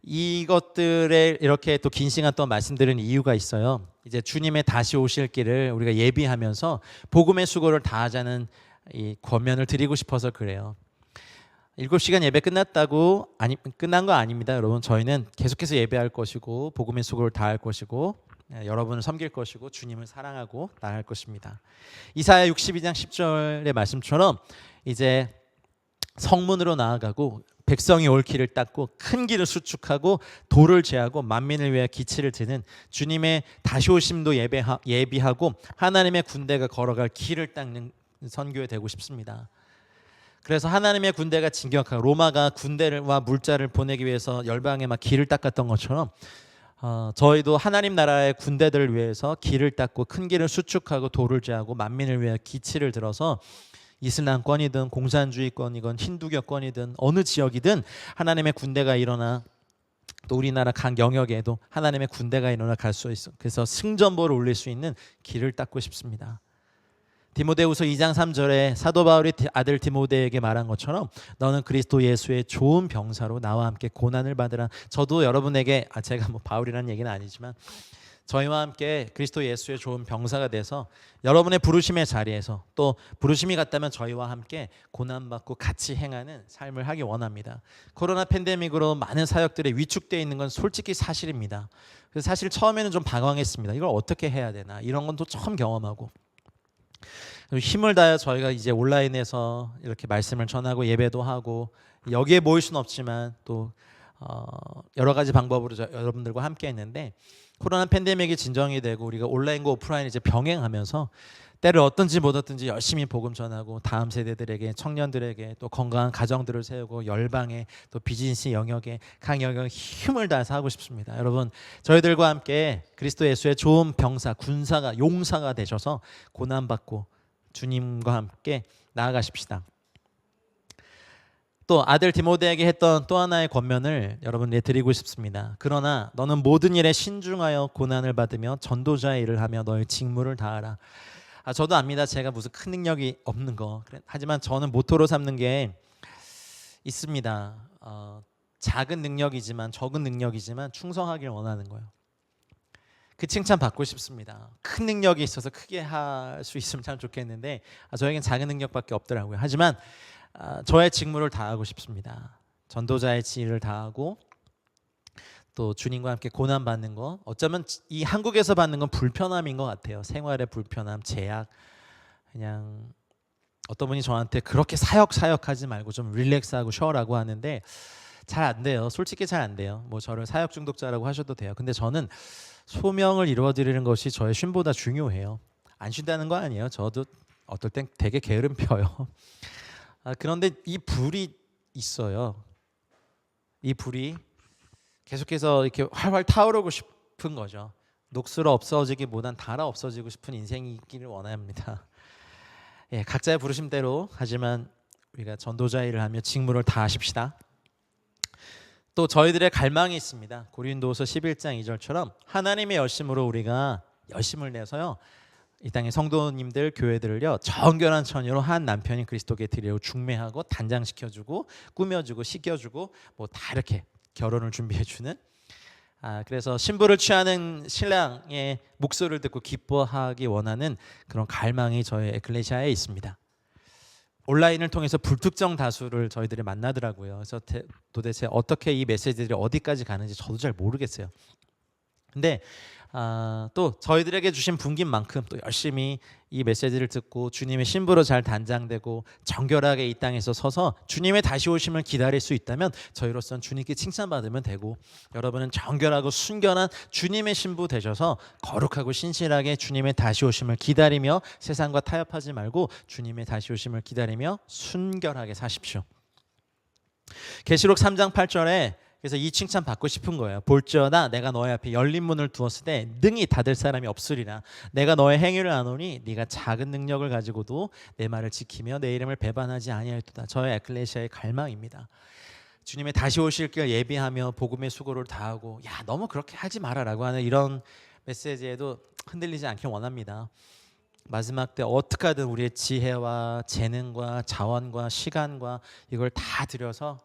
이것들에 이렇게 또 긴 시간 동안 말씀드리는 이유가 있어요. 이제 주님의 다시 오실 길을 우리가 예비하면서 복음의 수고를 다하자는 이 권면을 드리고 싶어서 그래요. 7시간 예배 끝났다고 끝난 거 아닙니다. 여러분 저희는 계속해서 예배할 것이고 복음의 수고를 다할 것이고 여러분을 섬길 것이고 주님을 사랑하고 나아갈 것입니다. 이사야 62장 10절의 말씀처럼 이제 성문으로 나아가고 백성이 올 길을 닦고 큰 길을 수축하고 돌을 제하고 만민을 위해 기치를 드는 주님의 다시 오심도 예비하고 하나님의 군대가 걸어갈 길을 닦는 선교에 되고 싶습니다. 그래서 하나님의 군대가 진격하고 로마가 군대와 물자를 보내기 위해서 열방에 막 길을 닦았던 것처럼 저희도 하나님 나라의 군대들을 위해서 길을 닦고 큰 길을 수축하고 돌을 제하고 만민을 위해 기치를 들어서 이슬람권이든 공산주의권이건 힌두교권이든 어느 지역이든 하나님의 군대가 일어나 또 우리나라 각 영역에도 하나님의 군대가 일어나 갈 수 있어. 그래서 승전보를 올릴 수 있는 길을 닦고 싶습니다. 디모데후서 2장 3절에 사도 바울이 아들 디모데에게 말한 것처럼 너는 그리스도 예수의 좋은 병사로 나와 함께 고난을 받으라. 저도 여러분에게 제가 뭐 바울이라는 얘기는 아니지만 저희와 함께 그리스도 예수의 좋은 병사가 돼서 여러분의 부르심의 자리에서 또 부르심이 같다면 저희와 함께 고난받고 같이 행하는 삶을 하기 원합니다. 코로나 팬데믹으로 많은 사역들이 위축되어 있는 건 솔직히 사실입니다. 그래서 사실 처음에는 좀 방황했습니다. 이걸 어떻게 해야 되나 이런 건 또 처음 경험하고 힘을 다해 저희가 이제 온라인에서 이렇게 말씀을 전하고 예배도 하고 여기에 모일 수는 없지만 또 여러 가지 방법으로 여러분들과 함께 했는데 코로나 팬데믹이 진정이 되고 우리가 온라인과 오프라인 이제 병행하면서 때를 얻든지 못 얻든지 열심히 복음 전하고 다음 세대들에게 청년들에게 또 건강한 가정들을 세우고 열방에 또 비즈니스 영역에 각 영역에 힘을 다해서 하고 싶습니다. 여러분 저희들과 함께 그리스도 예수의 좋은 병사 군사가 용사가 되셔서 고난받고 주님과 함께 나아가십시다. 또 아들 디모데에게 했던 또 하나의 권면을 여러분에게 드리고 싶습니다. 그러나 너는 모든 일에 신중하여 고난을 받으며 전도자의 일을 하며 너의 직무를 다하라. 저도 압니다. 제가 무슨 큰 능력이 없는 거. 하지만 저는 모토로 삼는 게 있습니다. 작은 능력이지만 적은 능력이지만 충성하길 원하는 거예요. 그 칭찬 받고 싶습니다. 큰 능력이 있어서 크게 할 수 있으면 참 좋겠는데 저에겐 작은 능력밖에 없더라고요. 하지만 저의 직무를 다하고 싶습니다. 전도자의 지위를 다하고 또 주님과 함께 고난 받는 거 어쩌면 이 한국에서 받는 건 불편함인 것 같아요. 생활의 불편함, 제약 그냥 어떤 분이 저한테 그렇게 사역하지 말고 좀 릴렉스하고 쉬어라고 하는데 잘 안 돼요. 솔직히 잘 안 돼요. 뭐 저를 사역 중독자라고 하셔도 돼요. 근데 저는 소명을 이루어드리는 것이 저의 쉼보다 중요해요. 안 쉰다는 거 아니에요. 저도 어떨 땐 되게 게으름 펴요. 그런데 이 불이 있어요. 이 불이 계속해서 이렇게 활활 타오르고 싶은 거죠. 녹슬어 없어지기보단 달아 없어지고 싶은 인생이기를 원합니다. 예, 각자의 부르심대로 하지만 우리가 전도자 일을 하며 직무를 다하십시다. 또 저희들의 갈망이 있습니다. 고린도후서 11장 2절처럼 하나님의 열심으로 우리가 열심을 내서요, 이 땅의 성도님들 교회들을요 정결한 처녀로 한 남편인 그리스도께 드리려고 중매하고 단장시켜주고 꾸며주고 씻겨주고 뭐 다 이렇게 결혼을 준비해주는, 그래서 신부를 취하는 신랑의 목소리를 듣고 기뻐하기 원하는 그런 갈망이 저희 에클레시아에 있습니다. 온라인을 통해서 불특정 다수를 저희들이 만나더라고요. 그래서 도대체 어떻게 이 메시지들이 어디까지 가는지 저도 잘 모르겠어요. 근데 또 저희들에게 주신 분긴 만큼 또 열심히 이 메시지를 듣고 주님의 신부로 잘 단장되고 정결하게 이 땅에서 서서 주님의 다시 오심을 기다릴 수 있다면 저희로서는 주님께 칭찬받으면 되고, 여러분은 정결하고 순결한 주님의 신부 되셔서 거룩하고 신실하게 주님의 다시 오심을 기다리며 세상과 타협하지 말고 주님의 다시 오심을 기다리며 순결하게 사십시오. 계시록 3장 8절에 그래서 이 칭찬 받고 싶은 거예요. 볼지어다 내가 너의 앞에 열린 문을 두었을 때 능히 닫을 사람이 없으리라. 내가 너의 행위를 아노니 네가 작은 능력을 가지고도 내 말을 지키며 내 이름을 배반하지 아니하였도다. 저의 에클레시아의 갈망입니다. 주님의 다시 오실 길 예비하며 복음의 수고를 다하고, 야 너무 그렇게 하지 마라라고 하는 이런 메시지에도 흔들리지 않길 원합니다. 마지막 때 어떻게 하든 우리의 지혜와 재능과 자원과 시간과 이걸 다 들여서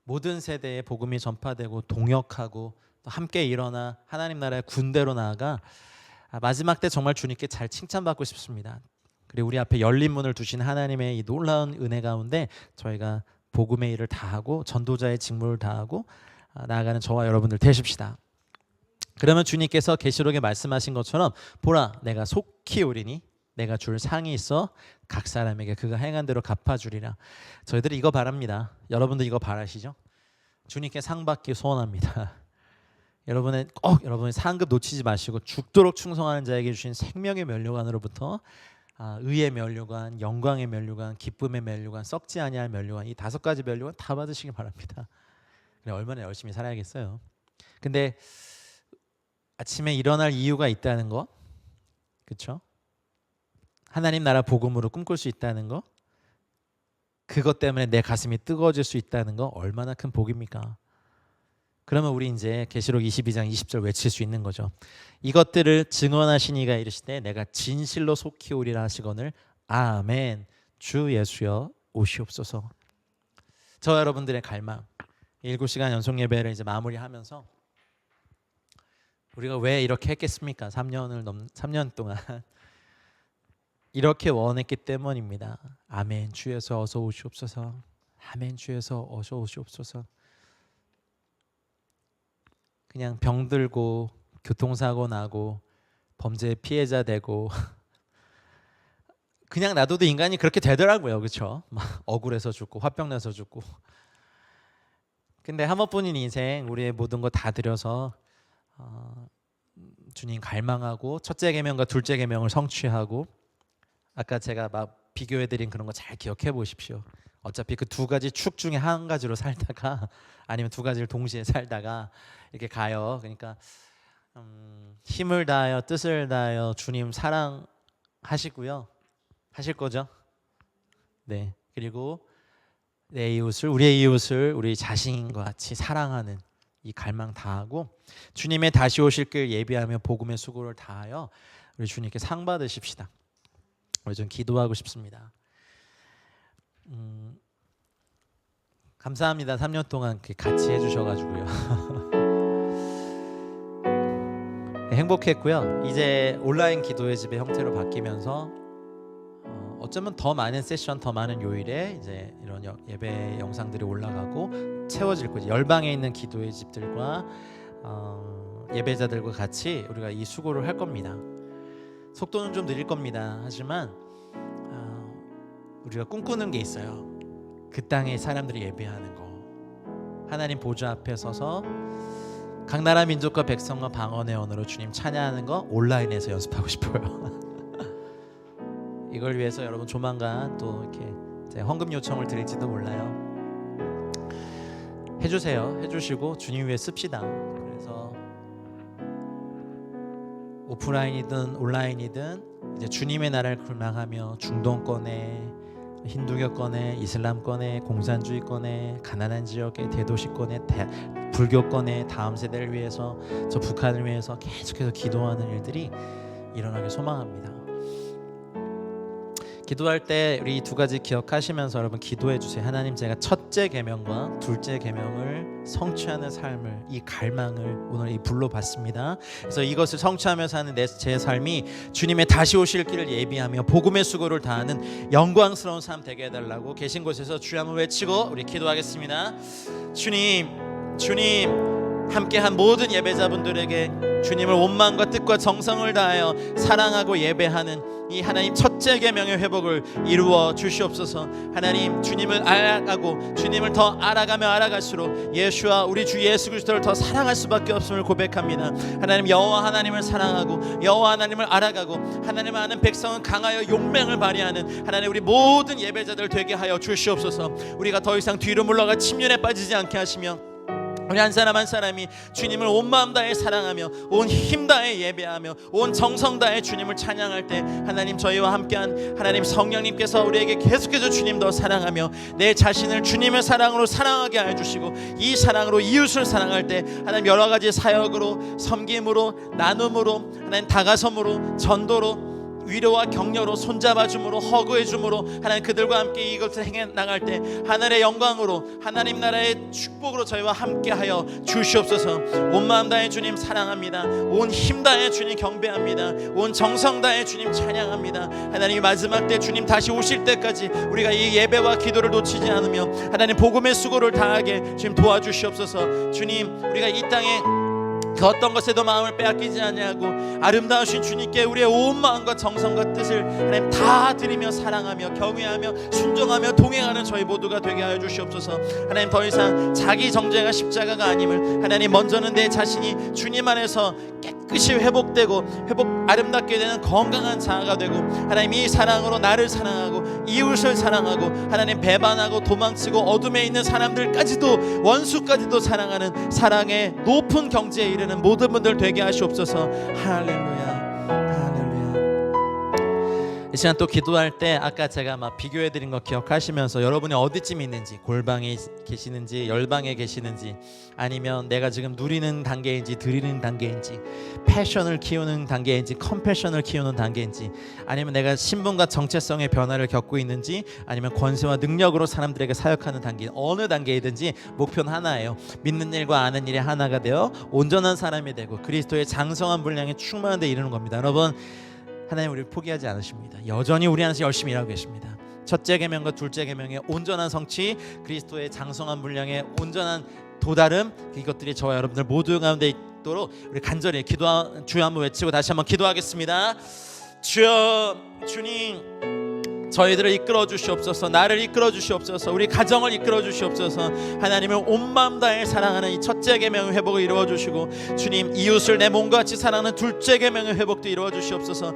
모든 세대에 복음이 전파되고 동역하고 또 함께 일어나 하나님 나라의 군대로 나아가 마지막 때 정말 주님께 잘 칭찬받고 싶습니다. 그리고 우리 앞에 열린 문을 두신 하나님의 이 놀라운 은혜 가운데 저희가 복음의 일을 다하고 전도자의 직무를 다하고 나아가는 저와 여러분들 되십시다. 그러면 주님께서 계시록에 말씀하신 것처럼 보라 내가 속히 오리니 내가 줄 상이 있어 각 사람에게 그가 행한 대로 갚아주리라. 저희들이 이거 바랍니다. 여러분도 이거 바라시죠? 주님께 상 받기 소원합니다. 여러분의 상급 놓치지 마시고 죽도록 충성하는 자에게 주신 생명의 면류관으로부터 의의 면류관, 영광의 면류관, 기쁨의 면류관, 썩지 아니할 면류관, 이 5가지 면류관 다 받으시기 바랍니다. 얼마나 열심히 살아야겠어요. 근데 아침에 일어날 이유가 있다는 거, 그렇죠? 하나님 나라 복음으로 꿈꿀 수 있다는 거, 그것 때문에 내 가슴이 뜨거워질 수 있다는 거 얼마나 큰 복입니까? 그러면 우리 이제 계시록 22장 20절 외칠 수 있는 거죠. 이것들을 증언하신 이가 이르시되 내가 진실로 속히 오리라 하시거늘 아멘. 주 예수여 오시옵소서. 저 여러분들의 갈망, 7시간 연속 예배를 이제 마무리하면서 우리가 왜 이렇게 했겠습니까? 3년 동안 이렇게 원했기 때문입니다. 아멘. 주에서 어서 오시옵소서. 아멘. 주에서 어서 오시옵소서. 그냥 병들고 교통사고 나고 범죄 피해자 되고 그냥 놔둬도 인간이 그렇게 되더라고요. 그렇죠? 막 억울해서 죽고 화병 나서 죽고. 근데 한 번뿐인 인생 우리의 모든 거 다 들여서 주님 갈망하고 첫째 계명과 둘째 계명을 성취하고, 아까 제가 막 비교해드린 그런 거 잘 기억해 보십시오. 어차피 그 2가지 축 중에 한 가지로 살다가 아니면 2가지를 동시에 살다가 이렇게 가요. 그러니까 힘을 다하여 뜻을 다하여 주님 사랑하시고요. 하실 거죠? 네. 그리고 우리의 이웃을 우리 자신과 같이 사랑하는 이 갈망 다하고 주님의 다시 오실 길 예비하며 복음의 수고를 다하여 우리 주님께 상 받으십시다. 우리 좀 기도하고 싶습니다. 감사합니다. 3년 동안 같이 해주셔가지고요. 행복했고요. 이제 온라인 기도의 집의 형태로 바뀌면서 어쩌면 더 많은 세션, 더 많은 요일에 이제 이런 예배 영상들이 올라가고 채워질 거지. 열방에 있는 기도의 집들과 예배자들과 같이 우리가 이 수고를 할 겁니다. 속도는 좀 느릴 겁니다. 하지만 우리가 꿈꾸는 게 있어요. 그 땅에 사람들이 예배하는 거, 하나님 보좌 앞에 서서 각 나라 민족과 백성과 방언의 언어로 주님 찬양하는 거 온라인에서 연습하고 싶어요. 이걸 위해서 여러분 조만간 또 이렇게 헌금 요청을 드릴지도 몰라요. 해주세요. 해주시고 주님 위해 씁시다. 그래서 오프라인이든 온라인이든 이제 주님의 나라를 갈망하며 중동권에, 힌두교권에, 이슬람권에, 공산주의권에, 가난한 지역에, 대도시권에, 불교권에, 다음 세대를 위해서, 저 북한을 위해서 계속해서 기도하는 일들이 일어나길 소망합니다. 기도할 때 우리 두 가지 기억하시면서 여러분 기도해 주세요. 하나님, 제가 첫째 계명과 둘째 계명을 성취하는 삶을, 이 갈망을 오늘 이 불로 받습니다. 그래서 이것을 성취하면서 하는 제 삶이 주님의 다시 오실 길을 예비하며 복음의 수고를 다하는 영광스러운 삶 되게 해달라고 계신 곳에서 주여 한번 외치고 우리 기도하겠습니다. 주님, 함께한 모든 예배자분들에게 주님을 온 마음과 뜻과 정성을 다하여 사랑하고 예배하는 이 하나님 첫째 계명의 회복을 이루어 주시옵소서. 하나님, 주님을 알아가고 주님을 더 알아가며 알아갈수록 예수와 우리 주 예수 그리스도를 더 사랑할 수밖에 없음을 고백합니다. 하나님, 여호와 하나님을 사랑하고 여호와 하나님을 알아가고 하나님을 아는 백성은 강하여 용맹을 발휘하는 하나님, 우리 모든 예배자들 되게 하여 주시옵소서. 우리가 더 이상 뒤로 물러가 침륜에 빠지지 않게 하시며 우리 한 사람 한 사람이 주님을 온 마음 다해 사랑하며 온 힘 다해 예배하며 온 정성 다해 주님을 찬양할 때 하나님, 저희와 함께한 하나님 성령님께서 우리에게 계속해서 주님 더 사랑하며 내 자신을 주님의 사랑으로 사랑하게 해주시고 이 사랑으로 이웃을 사랑할 때 하나님, 여러 가지 사역으로, 섬김으로, 나눔으로, 하나님 다가섬으로, 전도로, 위로와 격려로, 손잡아줌으로, 허그해줌으로 하나님 그들과 함께 이것을 행해 나갈 때 하늘의 영광으로, 하나님 나라의 축복으로 저희와 함께하여 주시옵소서. 온 마음 다해 주님 사랑합니다. 온 힘 다해 주님 경배합니다. 온 정성 다해 주님 찬양합니다. 하나님, 마지막 때 주님 다시 오실 때까지 우리가 이 예배와 기도를 놓치지 않으며 하나님 복음의 수고를 다하게 주님 도와주시옵소서. 주님, 우리가 이 땅에 그 어떤 것에도 마음을 빼앗기지 아니하고 아름다우신 주님께 우리의 온 마음과 정성과 뜻을 하나님 다 드리며 사랑하며 경외하며 순종하며 동행하는 저희 모두가 되게 하여 주시옵소서. 하나님, 더 이상 자기 정죄가 십자가가 아님을 하나님, 먼저는 내 자신이 주님 안에서 깨끗이 회복되고 아름답게 되는 건강한 자아가 되고 하나님, 이 사랑으로 나를 사랑하고 이웃을 사랑하고 하나님, 배반하고 도망치고 어둠에 있는 사람들까지도, 원수까지도 사랑하는 사랑의 높은 경지에 이르는 모든 분들 되게 하시옵소서. 할렐루야, 할렐루야. 이 시간 또 기도할 때 아까 제가 막 비교해드린 거 기억하시면서 여러분이 어디쯤 있는지, 골방에 계시는지 열방에 계시는지, 아니면 내가 지금 누리는 단계인지 드리는 단계인지, 패션을 키우는 단계인지 컴패션을 키우는 단계인지, 아니면 내가 신분과 정체성의 변화를 겪고 있는지, 아니면 권세와 능력으로 사람들에게 사역하는 단계, 어느 단계이든지 목표는 하나예요. 믿는 일과 아는 일이 하나가 되어 온전한 사람이 되고 그리스도의 장성한 분량에 충만한 데 이르는 겁니다. 여러분, 하나님 우리를 포기하지 않으십니다. 여전히 우리 안에서 열심히 일하고 계십니다. 첫째 계명과 둘째 계명의 온전한 성취, 그리스도의 장성한 분량의 온전한 도달음, 이것들이 저와 여러분들 모두 가운데 있도록 우리 간절히 주여 한번 외치고 다시 한번 기도하겠습니다. 주여, 주님, 저희들을 이끌어 주시옵소서. 나를 이끌어 주시옵소서. 우리 가정을 이끌어 주시옵소서. 하나님을 온 마음 다해 사랑하는 이 첫째 계명의 회복을 이루어 주시고, 주님, 이웃을 내 몸과 같이 사랑하는 둘째 계명의 회복도 이루어 주시옵소서.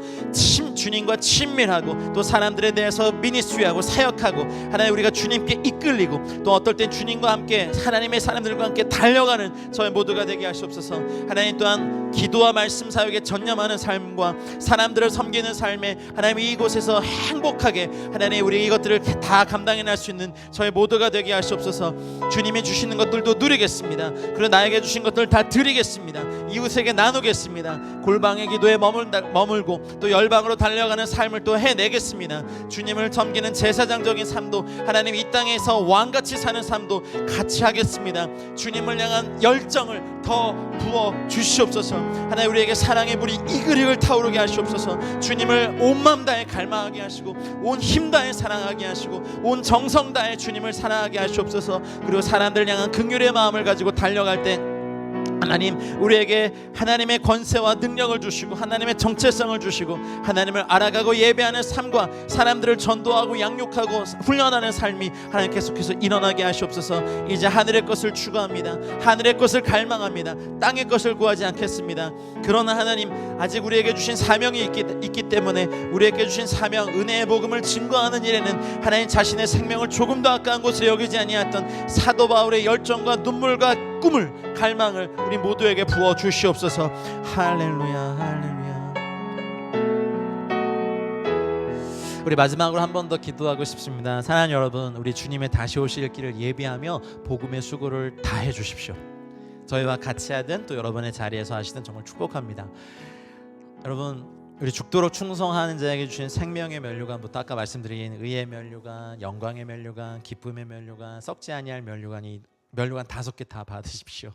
주님과 친밀하고 또 사람들에 대해서 미니스트리하고 사역하고 하나님, 우리가 주님께 이끌리고 또 어떨 땐 주님과 함께 하나님의 사람들과 함께 달려가는 저희 모두가 되게 하시옵소서. 하나님, 또한 기도와 말씀 사역에 전념하는 삶과 사람들을 섬기는 삶에 하나님, 이곳에서 행복하게 하나님, 우리 이것들을 다 감당해낼 수 있는 저희 모두가 되게 하시옵소서. 주님이 주시는 것들도 누리겠습니다. 그리고 나에게 주신 것들 다 드리겠습니다. 이웃에게 나누겠습니다. 골방의 기도에 머물고 또 열방으로 달려가는 삶을 또 해내겠습니다. 주님을 섬기는 제사장적인 삶도 하나님, 이 땅에서 왕같이 사는 삶도 같이 하겠습니다. 주님을 향한 열정을 더 부어 주시옵소서. 하나님, 우리에게 사랑의 불이 이글이글 타오르게 하시옵소서. 주님을 온 마음 다해 갈망하게 하시고 온 힘 다해 사랑하게 하시고 온 정성 다해 주님을 사랑하게 하시옵소서. 그리고 사람들 향한 긍휼의 마음을 가지고 달려갈 때 하나님, 우리에게 하나님의 권세와 능력을 주시고 하나님의 정체성을 주시고 하나님을 알아가고 예배하는 삶과 사람들을 전도하고 양육하고 훈련하는 삶이 하나님 계속해서 일어나게 하시옵소서. 이제 하늘의 것을 추구합니다. 하늘의 것을 갈망합니다. 땅의 것을 구하지 않겠습니다. 그러나 하나님, 아직 우리에게 주신 사명이 있기 때문에 우리에게 주신 사명, 은혜의 복음을 증거하는 일에는 하나님 자신의 생명을 조금도 아까운 곳을 여기지 아니했던 사도 바울의 열정과 눈물과 꿈을, 갈망을 우리 모두에게 부어 주시옵소서. 할렐루야, 할렐루야. 우리 마지막으로 한 번 더 기도하고 싶습니다. 사랑하는 여러분, 우리 주님의 다시 오실 길을 예비하며 복음의 수고를 다해 주십시오. 저희와 같이 하든 또 여러분의 자리에서 하시든 정말 축복합니다. 여러분, 우리 죽도록 충성하는 자에게 주신 생명의 면류관부터 아까 말씀드린 의의 면류관, 영광의 면류관, 기쁨의 면류관, 썩지 아니할 면류관이 면류관 5개 다 받으십시오.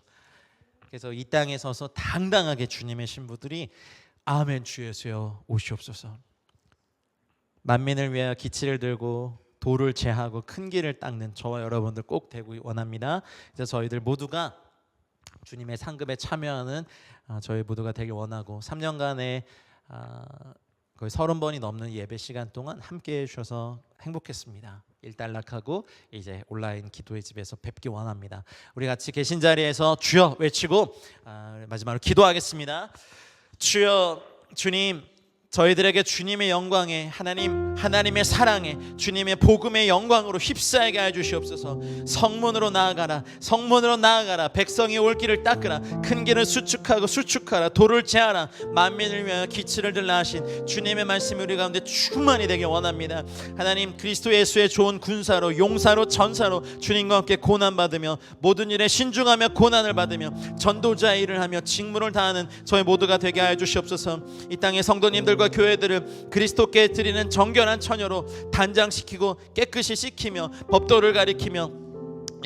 그래서 이 땅에 서서 당당하게 주님의 신부들이 아멘 주 예수여 오시옵소서. 만민을 위하여 기치를 들고 돌을 제하고 큰 길을 닦는 저와 여러분들 꼭 되고 원합니다. 그래서 저희들 모두가 주님의 상급에 참여하는 저희 모두가 되길 원하고 3년간의 거의 30번이 넘는 예배 시간 동안 함께해 주셔서 행복했습니다. 일단락하고 이제 온라인 기도의 집에서 뵙기 원합니다. 우리 같이 계신 자리에서 주여 외치고 마지막으로 기도하겠습니다. 주여, 주님, 저희들에게 주님의 영광에 하나님의 사랑에 주님의 복음의 영광으로 휩싸이게 해 주시옵소서. 성문으로 나아가라, 성문으로 나아가라. 백성이 올 길을 닦으라. 큰 길을 수축하라. 돌을 제하라. 만민을 위하여 기치를 들라 하신 주님의 말씀이 우리 가운데 충만히 되길 원합니다. 하나님, 그리스도 예수의 좋은 군사로, 용사로, 전사로 주님과 함께 고난받으며 모든 일에 신중하며 고난을 받으며 전도자의 일을 하며 직무를 다하는 저희 모두가 되게 하여 주시옵소서. 이 땅의 성도님들과 교회들을 그리스도께 드리는 정결한 처녀로 단장시키고 깨끗이 씻기며 법도를 가리키며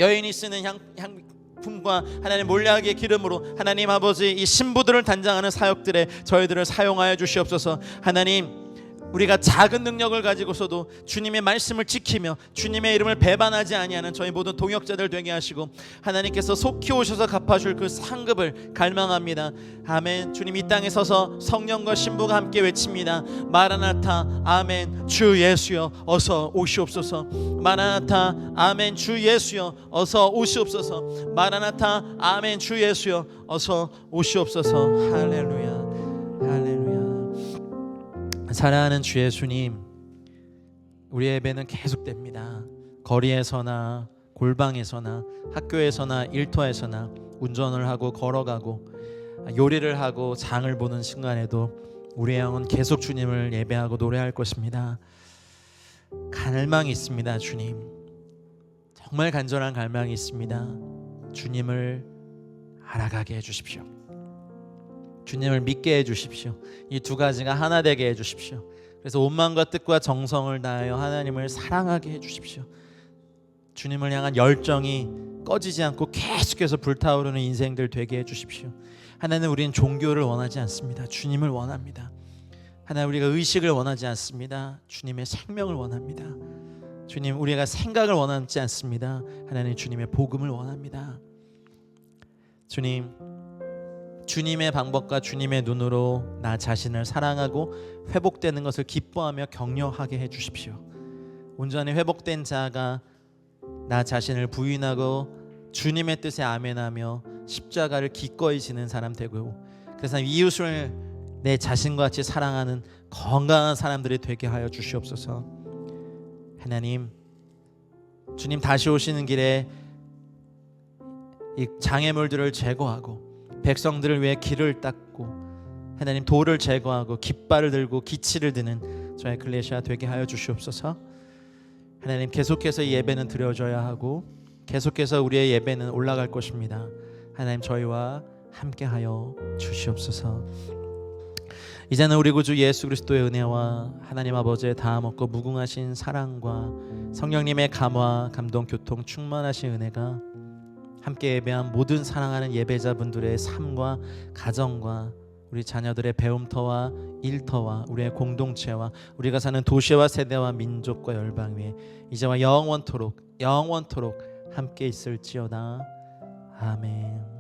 여인이 쓰는 향품과 하나님 몰약의 기름으로 하나님 아버지 이 신부들을 단장하는 사역들에 저희들을 사용하여 주시옵소서. 하나님, 우리가 작은 능력을 가지고서도 주님의 말씀을 지키며 주님의 이름을 배반하지 아니하는 저희 모든 동역자들 되게 하시고 하나님께서 속히 오셔서 갚아줄 그 상급을 갈망합니다. 아멘. 주님, 이 땅에 서서 성령과 신부가 함께 외칩니다. 마라나타, 아멘. 주 예수여 어서 오시옵소서. 마라나타, 아멘. 주 예수여 어서 오시옵소서. 마라나타, 아멘. 주 예수여 어서 오시옵소서. 할렐루야, 할렐루야. 사랑하는 주 예수님, 우리의 예배는 계속됩니다. 거리에서나 골방에서나 학교에서나 일터에서나 운전을 하고 걸어가고 요리를 하고 장을 보는 순간에도 우리의 영은 계속 주님을 예배하고 노래할 것입니다. 갈망이 있습니다. 주님, 정말 간절한 갈망이 있습니다. 주님을 알아가게 해주십시오. 주님을 믿게 해주십시오. 이 두 가지가 하나 되게 해주십시오. 그래서 온 마음과 뜻과 정성을 다하여 하나님을 사랑하게 해주십시오. 주님을 향한 열정이 꺼지지 않고 계속해서 불타오르는 인생들 되게 해주십시오. 하나님, 우리는 종교를 원하지 않습니다. 주님을 원합니다. 하나님, 우리가 의식을 원하지 않습니다. 주님의 생명을 원합니다. 주님, 우리가 생각을 원하지 않습니다. 하나님, 주님의 복음을 원합니다. 주님, 주님의 방법과 주님의 눈으로 나 자신을 사랑하고 회복되는 것을 기뻐하며 격려하게 해주십시오. 온전히 회복된 자가 나 자신을 부인하고 주님의 뜻에 아멘하며 십자가를 기꺼이 지는 사람 되고, 그래서 이웃을 내 자신과 같이 사랑하는 건강한 사람들이 되게 하여 주시옵소서. 하나님, 주님 다시 오시는 길에 이 장애물들을 제거하고 백성들을 위해 길을 닦고 하나님 돌을 제거하고 깃발을 들고 기치를 드는 저희 클레시아 되게 하여 주시옵소서. 하나님, 계속해서 이 예배는 드려져야 하고 계속해서 우리의 예배는 올라갈 것입니다. 하나님, 저희와 함께하여 주시옵소서. 이제는 우리 구주 예수 그리스도의 은혜와 하나님 아버지의 다함 없고 무궁하신 사랑과 성령님의 감화 감동 교통 충만하신 은혜가 함께 예배한 모든 사랑하는 예배자분들의 삶과 가정과 우리 자녀들의 배움터와 일터와 우리의 공동체와 우리가 사는 도시와 세대와 민족과 열방 위에 이제와 영원토록 함께 있을지어다. 아멘.